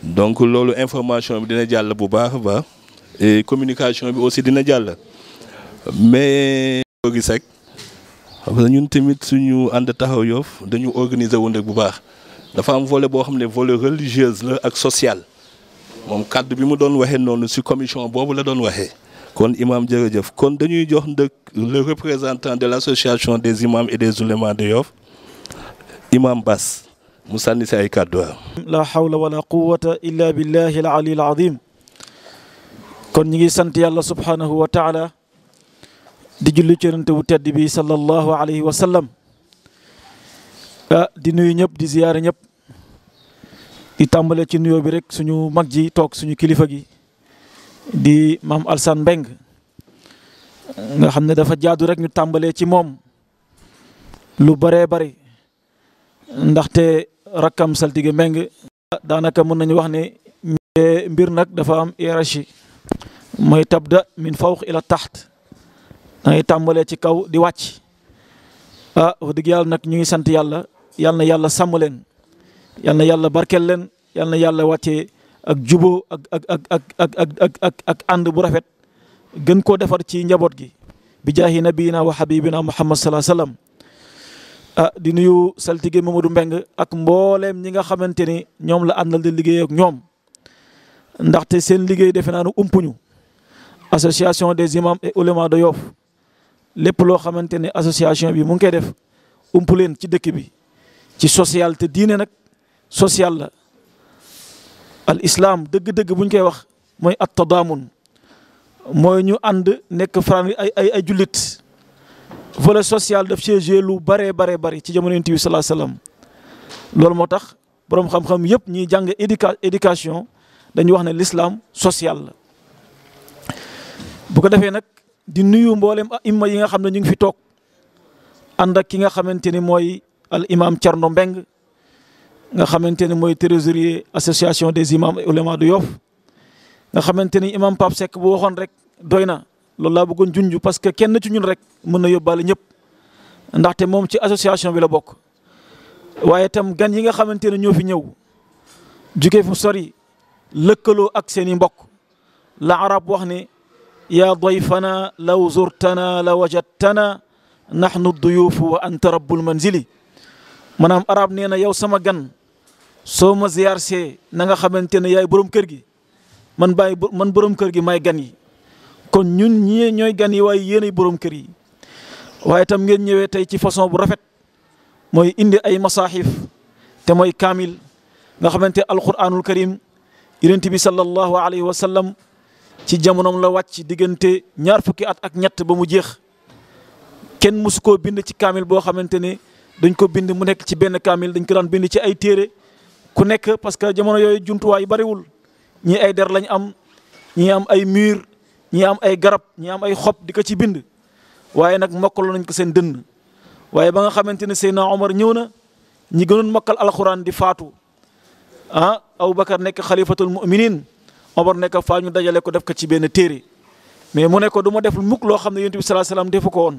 donc loolu information bi dina jàll bu baax a baax et communication bi aussi dina jàll mais boo gis rek xam nga ñun tamit suñu Ànd Taxawu Yoff dañu organiser woon rek bu baax dafa am volet boo xam ne volet religieuse la ak social moom kàddu bi mu doon waxee noonu si commission boobu la doon waxee kon imam jërëjëf kon dañuy jox ndëkk le représentant de l'association des imams et des oulémas de Yoff imam Bass mu sànni si ay kàddu la hawla wala quwwata illa billahi al-ali al-azim kon ñi ngi sant yàlla subhanahu wa taala di julli ci yonent bu tedd bi sallallahu alayhi wa sallam di nuyu ñëpp di ziyaare ñëpp di tàmbale ci nuyoo bi rek suñu mag ji toog suñu kilifa gi di maam Alsane Mbeng nga xam ne dafa jaadu rek ñu tàmbalee ci moom lu bëree bëri ndaxte rakkam saltige Mbeng daanaka mën nañu wax ne mbir nag dafa am hiérarchie mooy tabda min fawq ila taxt da ngay tàmbalee ci kaw di wàcc wax dëgg yàlla nag ñu ngi sant yàlla yal na yàlla sàmm leen yal na yàlla barkeel leen yal na yàlla wàccee ak juboo ak ànd bu rafet gën koo defar ci njaboot gi bi jaahi nabiyina wa habibina muhammad salaa sallam di nuyu saltige Mamadou Mbeng ak mbooleem ñi nga xamante ni ñoom la àndal di liggéey ak ñoom ndaxte seen liggéey defe naa ne umpuñu association des imams et oulémas de Yoff lépp loo xamante ne association bi mu ngi koy def umpu leen ci dëkk bi ci social te diine nag social la al islam dëgg-dëgg bu ñu koy wax mooy at tadaamun mooy ñu ànd nekk faran ay jullit volet social daf cee joué lu baree bari ci jamono Yonent bi sallallahu alayhi wasallam loolu moo tax boroom xam-xam yëpp ñiy jàng éducation dañuy wax ne l'islam social la bu ko defee nag di nuyu mboolem imma yi nga xam ne ñu ngi fi toog ànd ak ki nga xamante ni mooy al imam Thierno Mbeng nga xamante ni mooy trésorier association des imams et oulémas de Yoff nga xamante ni imam Pape Seck bu waxoon rek doy na loolu laa bëggoon junj parce que kenn ci ñun rek mën na yóbbaale ñëpp ndaxte moom ci association bi la bokk waaye itam gan yi nga xamante ne ñoo fi ñëw jugee fu sori lëkkaloo ak seen i mbokk la arab wax ne yaa dayfana law zurtana la wajadtana nahnu duyuufu wa anta rabbul manzili maanaam arab nee na yow sama gan soo ma ziyaar see na nga xamante ne yaay borom kër gi man borom kër gi may gan yi kon ñun ñii ñooy gan yi waaye yéenay borom kër yi waaye itam ngeen ñëwee tey ci façon bu rafet mooy indi ay masaahif te mooy kaamil nga xamante alquranul karim yonent bi sallallahu alayhi wa sallam ci jamonoom la wàcc diggante ñaar fukki at ak ñett ba mu jeex kenn musu koo bind ci kaamil boo xamante ne dañ ko bind mu nekk ci benn kaamil dañ ko daan bind ci ay téere ku nekk parce que jamono yooyu jumtuwaay bariwul ñii ay der lañ am ñii am ay mur ñii am ay garab ñii am ay xob di ko ci bind waaye nag mokkaloon nañ ko seen dënn waaye ba nga xamante ne Seydina Omar ñëw na ñi gënoon mokkal alxuraan di faatu Aboubacar nekk xalifatul muminin Omar nekk faa ñu dajale ko def ko ci benn téere mais mu ne ko du ma def mukk loo xam ne yonent bi sallallahu alayhi wasallam defu ko woon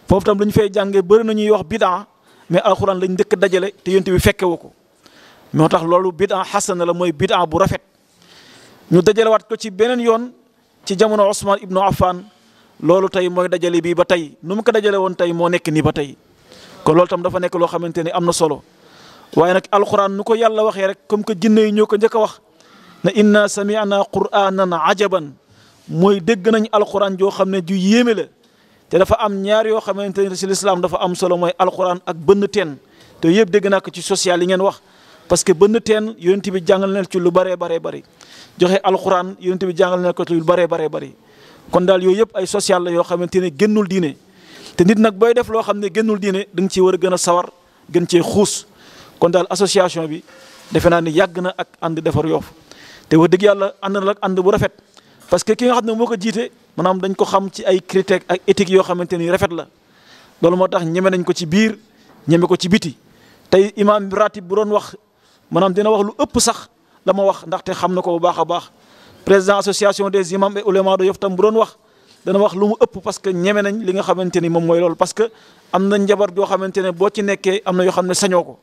foofu tam lañu fay jàngee bëri na ñuy wax bidaa mais alxuraan lañ njëkk dajale te yonent bi fekkewu ko moo tax loolu bidaa xasana la mooy bidaa bu rafet ñu dajalewaat ko ci beneen yoon ci jamono Ousmane Ibnu Affan loolu tey mooy dajale bii ba tey nu mu ko dajale woon tey moo nekk nii ba tey kon loolu tam dafa nekk loo xamante ni am na solo waaye nag alxuraan nu ko yàlla waxee rek comme que jinne yi ñoo ko njëkk a wax ne inna sami'na qur'anan ajaban mooy dégg nañ alxuraan joo xam ne ju yéeme la te dafa am ñaar yoo xamante ne ci lislaam dafa am solo mooy alxuraan ak bënn teen te yëpp dégg naa ko ci social yi ngeen wax parce que bënn teen yonent bi jàngal na ci lu baree bëri joxe alxuraan yonent bi jàngal na ko ci lu baree bëri kon daal yooyu yëpp ay social la yoo xamante ne génnul diine te nit nag booy def loo xam ne génnul diine da nga ciy war a gën a sawar gën cee xuus kon daal association bi defe naa ni yàgg na ak ànd defar Yoff te wax dëgg yàlla ànd na ak ànd bu rafet parce que ki nga xam ne moo ko jiite maanaam dañ ko xam ci ay critères ak éthiques yoo xamante ni rafet la loolu moo tax ñeme nañ ko ci biir ñeme ko ci biti tey imam ratib bu doon wax maanaam dina wax lu ëpp sax la ma wax ndaxte xam na ko bu baax a baax président association des imams et oulémas de Yoff tam bu doon wax dana wax lu mu ëpp parce que ñeme nañ li nga xamante ni moom mooy loolu parce que am na njaboot yoo xamante ne boo ci nekkee am na yoo xam ne sañoo ko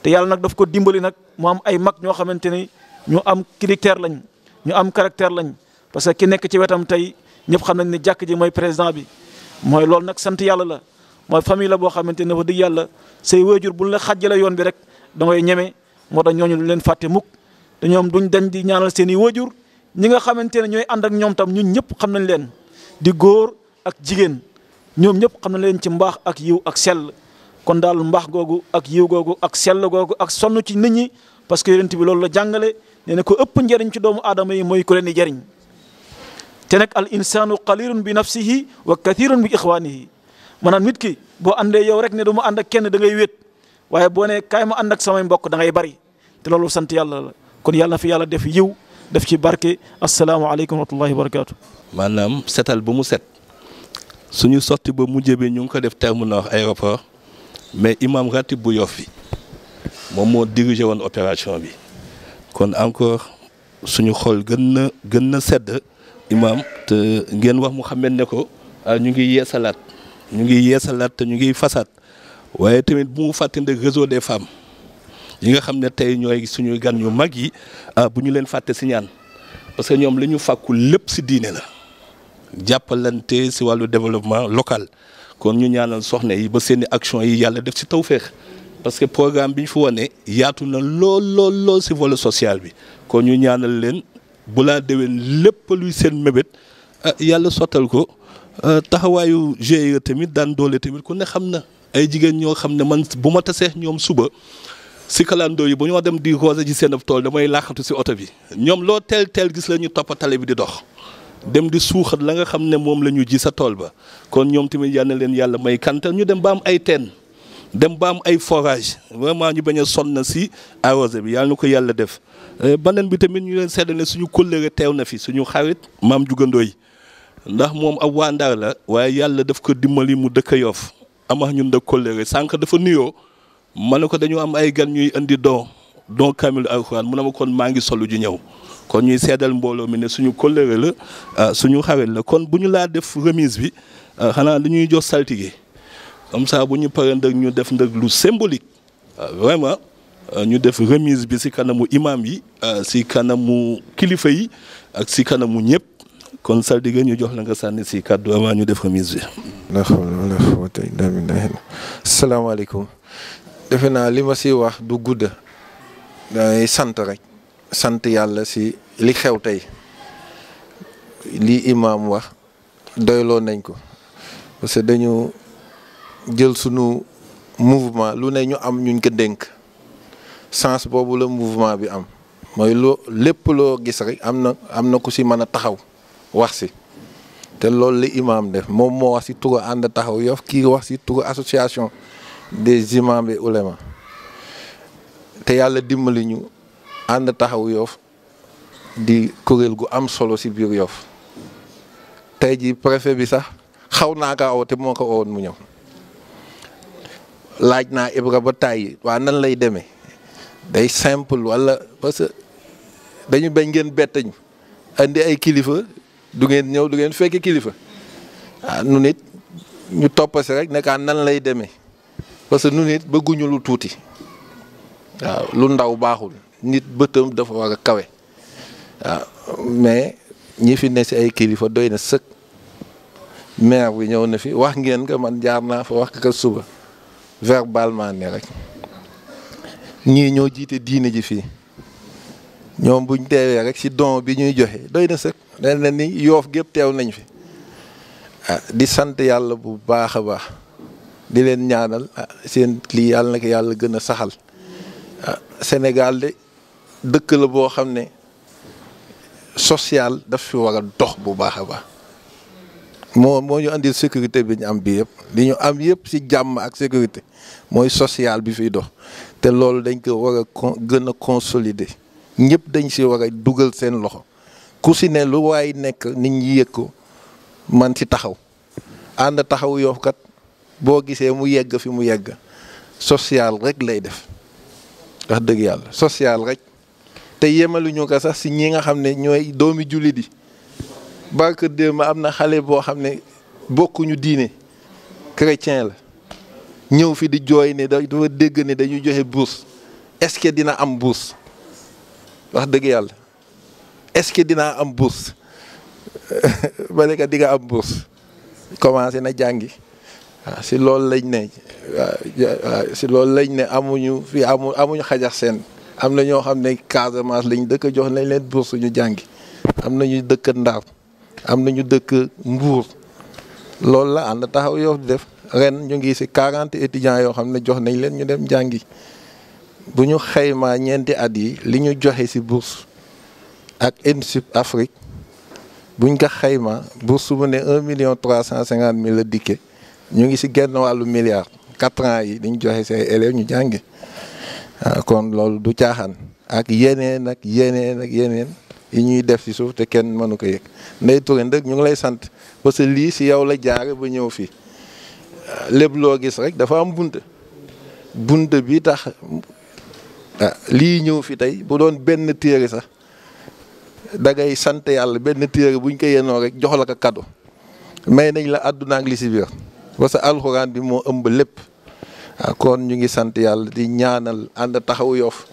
te yàlla nag daf ko dimbali nag mu am ay mag ñoo xamante ni ñu am critère lañ ñu am caractère lañ parce que ki nekk ci wetam tey ñëpp xam nañ ne jàkk ji mooy président bi mooy loolu nag sant yàlla la mooy famille la boo xamante ne wax dëgg yàlla say waajur buñ la xàjjale yoon bi rek da ngay ñeme moo tax ñooñu du leen fàtte mukk te ñoom duñ dañ di ñaanal seen i waajur ñi nga xamante ne ñooy ànd ak ñoom tam ñun ñëpp xam nañ leen di góor ak jigéen ñoom ñëpp xam nañ leen ci mbaax ak yiw ak sell kon daal mbaax googu ak yiw googu ak sell googu ak sonn ci nit ñi parce que yonent bi loolu la jàngale nee na ko ëpp njëriñ ci doomu aadama yi mooy ku leen di jëriñ te nag al insanu qalilun bi nafsihi wa kathirun bi ixwanihi maanaam nit ki boo àndee yow rek ne du ma ànd ak kenn da ngay wéet waaye boo ne kaay ma ànd ak samay mbokk da ngay bari te loolu sant yàlla la kon yàlla na fi yàlla def yiw def ci barke asalaamaaleykum wa rahmatullahi wa barakaatu. maanaam setal ba mu set suñu sotti ba mujj bi ñu ngi ko def terminal aéroport mais imam ratib bu Yoff bi moom moo dirigé woon opération bi kon encore suñu xol gën na sedd imam te ngeen wax Mouhamed ne ko ñu ngi yeesalaat te ñu ngi fasaat waaye tamit bu mu fàtte nag réseau des femmes yi nga xam ne tey ñooy suñu gan yu mag yi bu ñu leen fàtte si ñaan parce que ñoom li ñu fàkku lépp si diine la jàppalante si wàllu développement local kon ñu ñaanal soxna yi ba seeni action yi yàlla def si tawféex parce que programme bi ñu fi wane yaatu na lool si volet social bi kon ñu ñaanal leen bu laa déwén lépp luy seen mébét yàlla sottal ko taxawaayu GIE tamit daan doole tamit ku ne xam na ay jigéen ñoo xam ne man bu ma tasee ñoom suba si kalandoo yi bu ñoo dem di roose ji seen tool damay laaxatu si oto bi ñoom loo teel gis la ñu topp tale bi di dox dem di suuxat la nga xam ne moom la ñu ji sa tool ba kon ñoom tamit yal na leen yàlla may kantal ñu dem ba am ay teen dem ba am ay forage vraiment ñu bañ a sonn si arrosé bi yàlla na ko yàlla def beneen bi tamit ñu leen seddal ne suñu kóllëre teew na fi suñu xarit maam jugandoo yi ndax moom ab waa Ndar la waaye yàlla daf ko dimbali mu dëkk Yoff amax ñun da kóllëre sànq dafa nuyoo ma ne ko dañu am ay gan ñuy indi don kamil alxuraan mu ne ma kon maa ngi solu ju ñëw kon ñuy seedal mbooloo mi ne suñu kóllëre la suñu xarit la kon bu ñu laa def remise bi xanaa dañuy jox saltige comme ça bu ñu paree nag ñu def nag lu symbolique vraiment ñu def remise bi si kanamu imam yi si kanamu kilifa yi ak si kanamu ñëpp kon saltige ñu jox la nga sànni si kàddu avant ñu def remise bi. la hawla wala quwwata illa billah. Asalaamaaleykum. defe naa li ma si wax du gudda day sant rek sant yàlla si li xew tey li imam wax doyloo nañ ko parce que dañu jël sunu mouvement lu ne ñu am ñuñ ko dénk sens boobu la mouvement bi am mooy loo lépp loo gis rek am na ku si mën a taxaw wax si te loolu li imam def moom moo wax si turu ànd taxaw Yoff kii wax si turu association des imams et oulémas te yàlla dimbali ñu ànd taxaw Yoff di kuréel gu am solo si biir Yoff tey ji préfet bi sax xaw naa ko aw te moo ko owoon mu ñëw laaj naa Ibra ba tàyyi waa nan lay demee day simple wala parce que dañu bañ ngeen bettañ andi ay kilifa du ngeen ñëw du ngeen fekk kilifa nu nit ñu toppasi rek nekkaan nan lay demee parce que nu nit bëgguñu lu tuuti waaw lu ndaw baaxul nit bëtam dafa war a kawe waaw mais ñi fi ne si ay kilifa doy na sëkk maire bi ñëw na fi wax ngeen ko man jaar naa fa wax ko suba verbalement ne rek ñii ñoo jiite diine ji fii ñoom buñ teewee rek si don bi ñuy joxe doy na sëkk nee na ni Yoff gépp teew nañ fi di sant yàlla bu baax a baax di leen ñaanal seen lii yàlla na ko yàlla gën a saxal Sénégal de dëkk la boo xam ne social daf fi war a dox bu baax a baax moo ñu andil sécurité bi ñu am bi yëpp li ñu am yëpp si jàmm ak sécurité mooy social bi fiy dox te loolu dañ ko war a gën a consolider ñëpp dañ si war a dugal seen loxo ku si ne lu waay nekk nit ñi yëg ko man ci taxaw ànd taxaw Yoff kat boo gisee mu yegg fi mu yegg social rek lay def wax dëgg yàlla social rek te yemaluñu ko sax si ñi nga xam ne ñooy doomi jullit yi barke démb am na xale boo xam ne bokkuñu diine chrétien la ñëw fi di jooy ne dafa dégg ne dañuy joxe bourse est-ce que dina am bourse wax dëgg yàlla est-ce que dinaa am bourse ba léegi di nga am bourse commencé na jàngi waaw si loolu lañ ne waaw si loolu lañ ne amuñu fii amuñu xajax seen am na ñoo xam ne Casamance lañ dëkk jox nañ leen bourse ñu jàngi am na ñu dëkk Ndar am na ñu dëkk Mbour loolu la ànd taxaw Yoff di def ren ñu ngi si 40 étudiants yoo xam ne jox nañ leen ñu dem jàngi bu ñu xaymaa ñeenti at yi li ñu joxe si bourse ak ENSUP Afrique buñ ko xaymaa bourse bu ne 1,350,000 la dikke ñu ngi si genn wàllu milliard 4 ans yi dañ joxe say élèves ñu jàngi kon loolu du caaxaan ak yeneen ak yeneen ak yeneen yi ñuy def ci suuf te kenn mënu ko yëg Ndeye Touré nag ñu ngi lay sant parce que lii ci yow la jaare ba ñëw fii lépp loo gis rek dafa am bunte bi tax lii ñëw fi tey bu doon benn téere sax dangay sant yàlla benn téere buñ ko yenoo rek jox la ko cadeau may nañ la àdduna ak li ci biir parce que alxuraan bi moo ëmb lépp kon ñu ngi sant yàlla di ñaanal ànd taxawu Yoff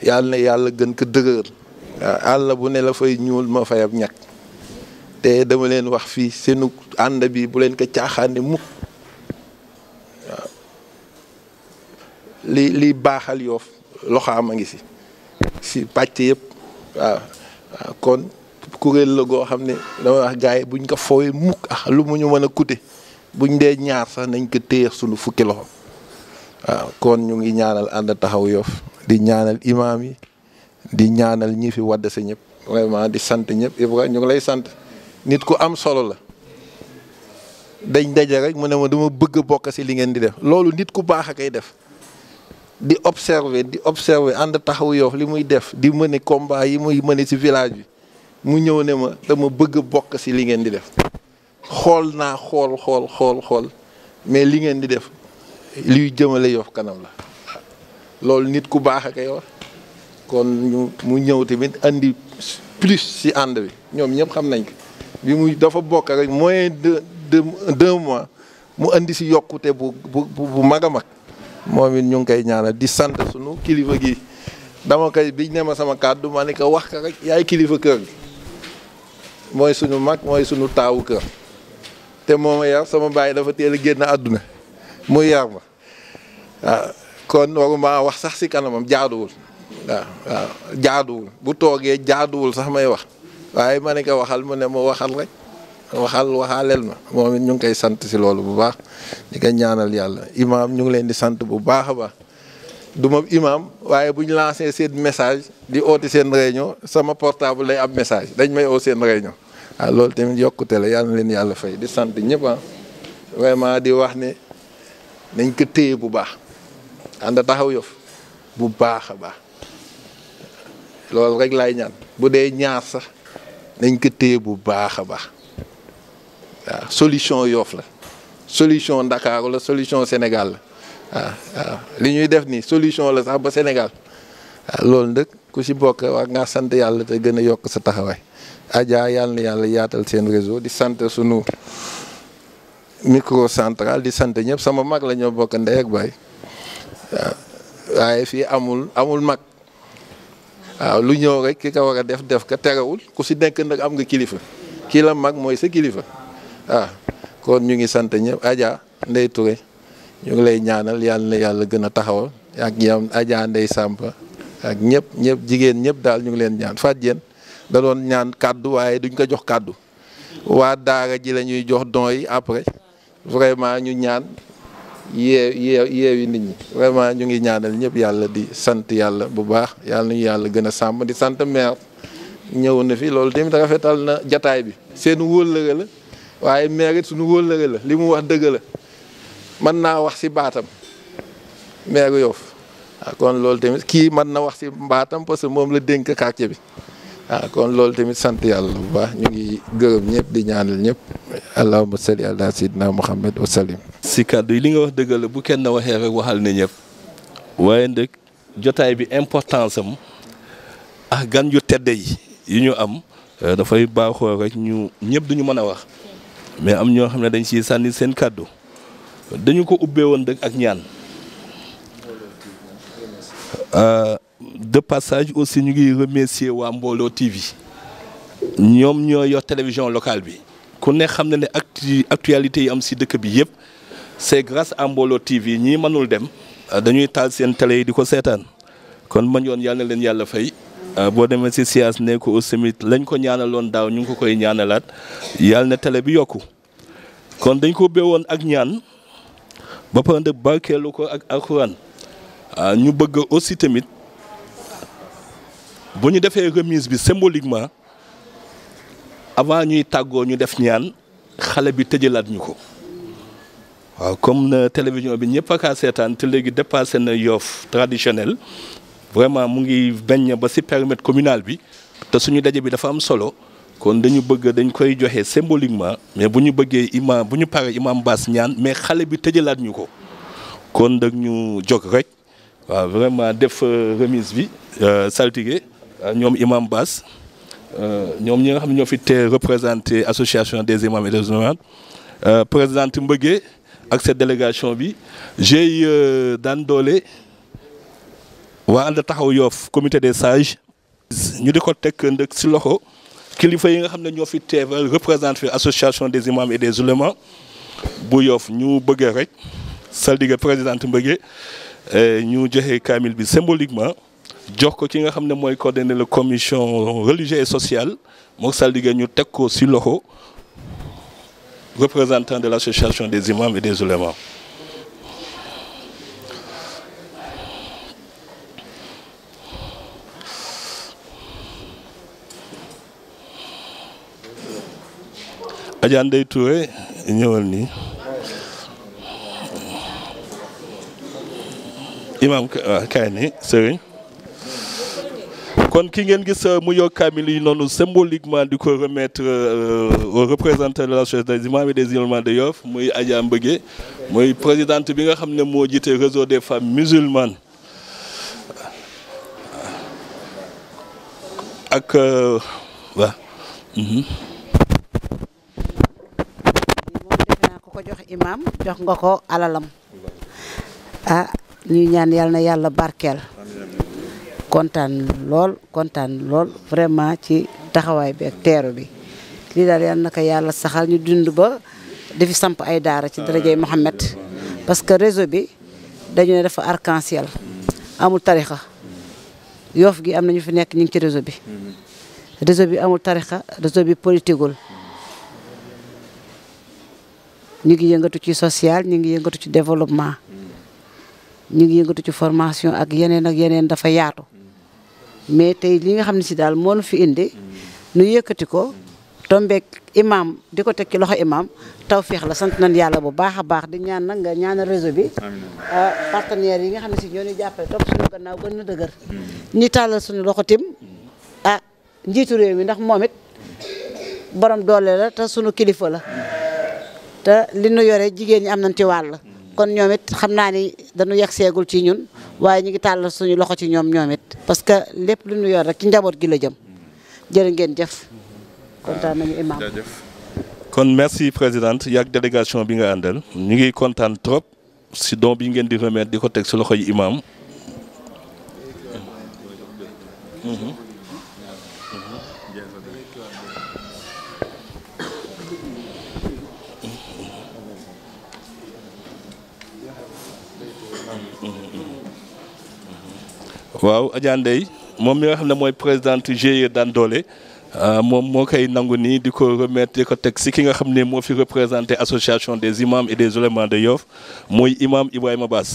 yàlla na yàlla gën ko dëgëral àll bu ne la fay ñuul ma fay ab ñàkk te dama leen wax fii seenu ànd bi bu leen ko caaxaane mukk waaw li baaxal Yoff loxaam a ngi si pàcc yëpp waaw kon kuréel la goo xam ne dama wax gars yi buñ ko fooy mukk lu mu ñu mën a coûter buñ dee ñaar sax nañ ko téye suñu fukki loxo waaw kon ñu ngi ñaanal ànd taxaw Yoff di ñaanal imaam yi di ñaanal ñi fi wadd sa ñëpp vraiment di sant ñëpp Ibrahima ñu ngi lay sant nit ku am solo la dañ daje rek mu ne ma dama bëgg a bokk si li ngeen di def loolu nit ku baax a koy def di observer ànd taxaw Yoff li muy def di mëne combat yi muy mëne si village bi mu ñëw ne ma dama bëgg a bokk si li ngeen di def xool mais li ngeen di def luy jëmale Yoff kanam la loolu nit ku baax a koy wax kon mu ñëw tamit andi plus si ànd bi ñoom ñëpp xam nañ ko bi muy dafa bokk rek moins de 2 mois mu andi si yokkute bu mag a mag moom it ñu ngi koy ñaanal di sant sunu kilifa gi dama koy biñ ne ma sama kàddu ma ne ko wax ka rek yaay kilifa kër gi mooy suñu mag mooy suñu taawu kër te moo ma yar sama baay dafa teel a génn àdduna mu yar ma waaw kon waruma wax sax si kanamam jaaduwul waaw jaaduwul bu toogee jaaduwul sax may wax waaye ma ne ko waxal mu ne ma waxal rek waxaaleel ma moom it ñu ngi koy sant si loolu bu baax di ko ñaanal yàlla imaam ñu ngi leen di sant bu baax a baax du ma imaam waaye bu ñu lancé seen message di oote seen réunion sama portable lay am message dañ may oo seen réunion waaw loolu tamit yokkute la yàlla na leen yàlla fay di sant ñëpp vraiment di wax ne nañ ko téye bu baax ànd taxaw Yoff bu baax a baax loolu rek laay ñaan bu dee ñaar sax nañ ko téye bu baax a baax waaw solution Yoff la solution Ndakaaru la solution Sénégal la waaw li ñuy def nii solution la sax ba Sénégal waaw loolu nag ku si bokk wax nga sant yàlla te gën a yokk sa taxawaay Adja yàlla na yàlla yaatal seen réseau di sant sunu micro central di sant ñëpp sama mag la ñoo bokk ndey ak baay waaw waaye fii amul mag waaw lu ñëw rek ki ka war a def ka terewul ku si nekk nag am nga kilifa kii la mag mooy sa kilifa waaw kon ñu ngi sant ñëpp Adja Ndeye Touré ñu ngi lay ñaanal yàlla na yàlla gën a taxawal ak ñoom Adja Ndeye Sampa ak ñëpp jigéen ñëpp daal ñu ngi leen ñaan Fatou Diène da doon ñaan kàddu waaye duñ ko jox kàddu waa daara ji la ñuy jox don yi après vraiment ñu ñaan yeewi nit ñi vraiment ñu ngi ñaanal ñëpp yàlla di sant yàlla bu baax yàlla nañu yàlla gën a sàmm di sant maire ñëw na fi loolu tamit rafetal na jataay bi seen wóllëre la waaye maire it suñu wóllëre la li mu wax dëgg la mën naa wax si baatam maire Yoff waaw kon loolu tamit kii mën na wax si baatam parce que moom la dénk quartier bi waaw kon loolu tamit sant yàlla bu baax ñu ngi gërëm ñëpp di ñaanal ñëpp allahumma salli ala sayyidina muhammad wa sallim si kàddu yi li nga wax dëgg la bu kenn waxee rek waxal ne ñëpp waaye nag jotaay bi importance am ak gan yu tedd yi ñu am dafay baaxoo rek ñu ñëpp duñu mën a wax mais am ñoo xam ne dañ siy sànni seen kàddu dañu ko ubbee woon dëgg ak ñaan de passage aussi ñu ngi remercier waa Mbooloo TV ñoom ñoo yor télévision locale bi ku ne xam na ne actualité yi am si dëkk bi yëpp c'est grâce à Mbooloo TV ñii mënul dem dañuy taal seen télé yi di ko seetaan kon ma yoon yàlla na leen yàlla fay boo demee si siyaas ne ko aussi tamit lañ ko ñaanaloon daaw ñu ngi ko koy ñaanalaat yàlla na télé bi yokku kon dañ ko ubbee woon ak ñaan ba pare nag barkeelu ko ak alxuraan ñu bëgg aussi tamit bu ñu defee remise bi symboliquement avant ñuy tàggoo ñu def ñaan xale bi tëjalaat ñu ko waaw comme na télévision bi ñëpp a kaa seetaan te léegi dépassé na Yoff traditionnel vraiment mu ngi bañ ba ci périmètre communal bi te suñu daje bi dafa am solo kon dañu bëgg dañ koy joxe symboliquement mais bu ñu bëggee imam bu ñu paree imam Bass ñaan mais xale bi tëjalaat ñu ko kon dag ñu jóg rek waaw vraiment def remise bi saltige ñoom imam Bass ñoom ñi nga xam ne ñoo fi te représenté association des imams et des oulémas présidente Mbëgge ak cette délégation bi GIE daan doole waa ànd taxaw Yoff comité des sages ñu di ko teg ndëkk ci loxo kilifa yi nga xam ne ñoo fi teewal représenté fi association des imams et des oulémas bu Yoff ñu bëggee rek saltige présidente Mbëgge ñu joxe kaamil bi symboliquement jox ko ki nga xam ne mooy coordonner la commission religieuse et sociale moo saldige ñu teg ko ci loxo représentant de l'association des imams et des oulémas. Adja Ndeye Touré ñëwal nii imam kaay ni sëriñ kon ki ngeen gis mu yokk kaamil yi noonu symboliquement di ko remettre au représentant de l'association des imams et des oulémas de Yoff muy Adja Mbëgge muy présidente bi nga xam ne moo jiite réseau des femmes musulmanes ak waa ko jox imam jox nga ko alalam ñuy ñaan yàlla na yàlla barkeel kontaan lool vraiment ci taxawaay bi ak teeru bi lii daal yàlla na ko yàlla saxal ñu dund ba dafi samp ay daara ci darajay Mohamed parce que réseau bi dañu ne dafa arc-en-ciel amul tarixa Yoff gi am na ñu fi nekk ñu ngi ci réseau bi amul tarixa réseau bi politiqueul ñu ngi yëngatu ci social ñu ngi yëngatu ci développement ñu ngi yëngatu ci formation ak yeneen dafa yaatu mais tey li nga xam ne si daal moo nu fi indi nu yëkkati ko tombeek imam di ko teg ci loxo imam tawféex la sant nañ yàlla bu baax a baax di ñaan nag nga ñaanal réseau bi partenaires yi nga xam ne si ñoo ñu jàppale topp suñu gannaaw gën na dëgër ñi tàllal suñu loxo tim njiitu réew mi ndax moom it borom doole la te suñu kilifa la te li nu yore jigéen ñi am nañ ci wàll kon ñoom it xam naa ni dañu yegg seegul ci ñun waaye ñu ngi tàllal suñu loxo ci ñoom it parce que lépp lu ñu yor rek ci njaboot gi la jëm jërë ngeen jëf kontaan nañu imam kon merci présidente yaak délégation bi nga àndal ñu ngi kontaan trop si don bi ngeen di remettre di ko teg si loxo yi imam waaw Adja Ndeye moom mi nga xam ne mooy présidente GIE daan doole moom moo koy nangu nii di ko remettre di ko teg si ki nga xam ne moo fi représenté association des imams et des oulémas de Yoff mooy imam Ibrahima Bass.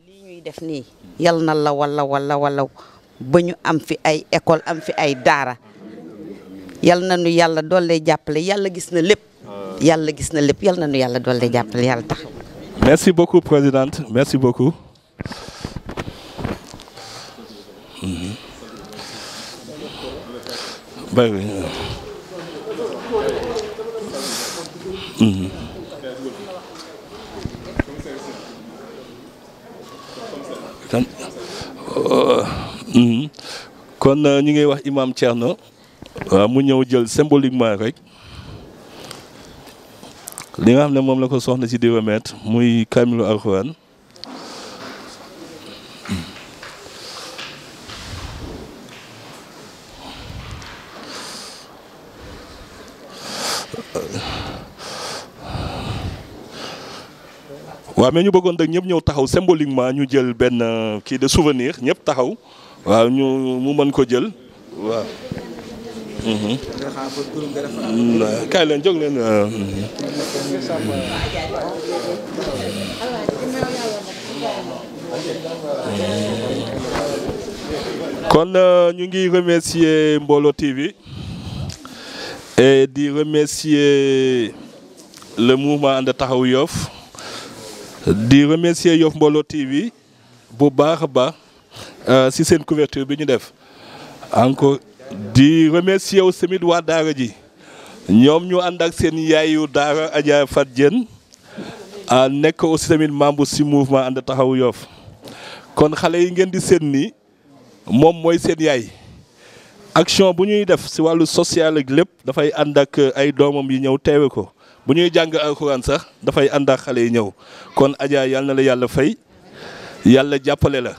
lii ñuy def nii yal na la wala ba ñu am fi ay école am fi ay daara. yal na nu yàlla doole jàppale yàlla gis na lépp yal na nu yàlla doole jàppale yàlla tax. merci beaucoup présidente merci beaucoup. kon ñu ngi wax imam Thierno. waaw mu ñëw jël symboliquement rek li nga xam ne moom la ko soxna si di remettre muy kaamilu alxuraan waaw mais ñu bëggoon rek ñëpp ñëw taxaw symboliquement ñu jël benn kii de souvenir ñëpp taxaw waaw ñu mu mën ko jël waaw. kaay leen jóg leen kon ñu ngi remercier Mbollo TV et di remercier le mouvement And Taxawu Yoff di remercier Yoff Mbollo TV bu baax a baax si seen couverture bi ñu def encore di remercier aussi tamit waa daara ji ñoom ñu ànd ak seen yaayu daara Adja Fat Diène nekk aussi tamit membre si mouvement And Taxawu Yoff kon xale yi ngeen di seen ni moom mooy seen yaay action bu ñuy def si wàllu social ak lépp dafay ànd ak ay doomam yi ñëw teewe ko bu ñuy jàng alxuraan sax dafay ànd ak xale yi ñëw kon Adja yal na la yàlla fay yàlla jàppale la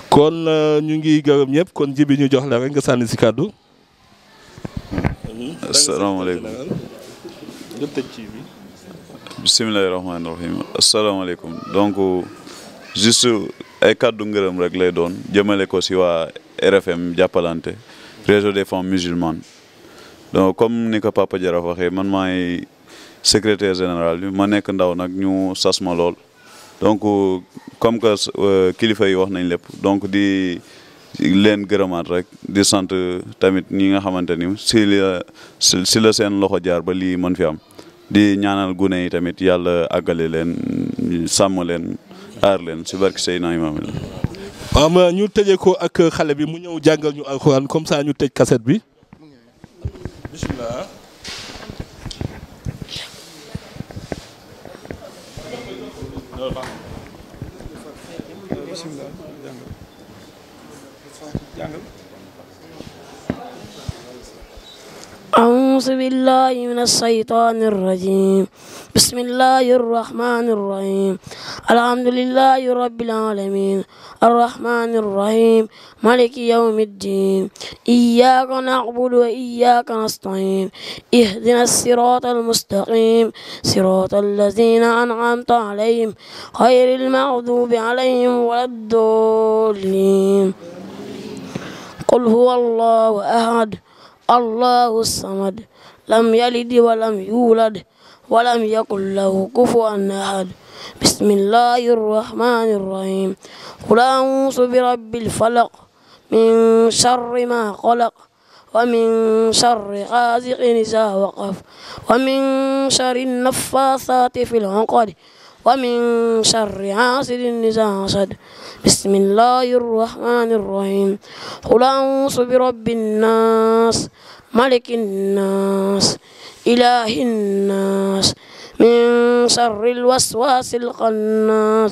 kon ñu ngi gërëm ñëpp kon jibi ñu jox la rek nga sànni si kàddu. asalaamaaleykum. bisimilahi rahmaani rahim asalaamaaleykum donc juste ay kàddu ngërëm rek lay doon jëmale ko si waa RFM jàppalante réseau des femmes musulmanes donc comme ni ko Papa Jara waxee man maay secrétaire général bi ma nekk ndaw nag ñu sas ma lool donc comme que kilifa yi wax nañ lépp donc di leen gërëmaat rek di sant tamit ñi nga xamante ni si la seen loxo jaar ba lii mën fi am di ñaanal gune yi tamit yàlla àggale leen sàmm leen aar leen si barki Seydina Imaam la. waaw ñu tëjee ko ak xale bi mu ñëw jàngal ñu alxuraan comme ça ñu tëj cassette bi bismillah. أعوذ بالله من الشيطان الرجيم بسم الله الرحمن الرحيم الحمد لله رب العالمين الرحمن الرحيم مالك يوم الدين إياك نعبد وإياك نستعين اهدنا الصراط المستقيم صراط الذين أنعمت عليهم غير المغضوب عليهم ولا الضالين قل هو الله أحد الله الصمد لم يلد ولم يولد ولم يكن له كفوا أحد بسم الله الرحمن الرحيم قل أعوذ برب الفلق من شر ما خلق ومن شر غاسق إذا وقف ومن شر النفاثات في العقد ومن شر حاسد إذا حسد بسم الله الرحمن الرحيم قل أعوذ برب الناس ملك الناس إله الناس من شر الوسواس الخناس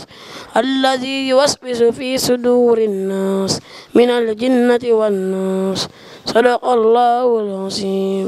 الذي يوسوس في صدور الناس من الجنة والناس صدق الله العظيم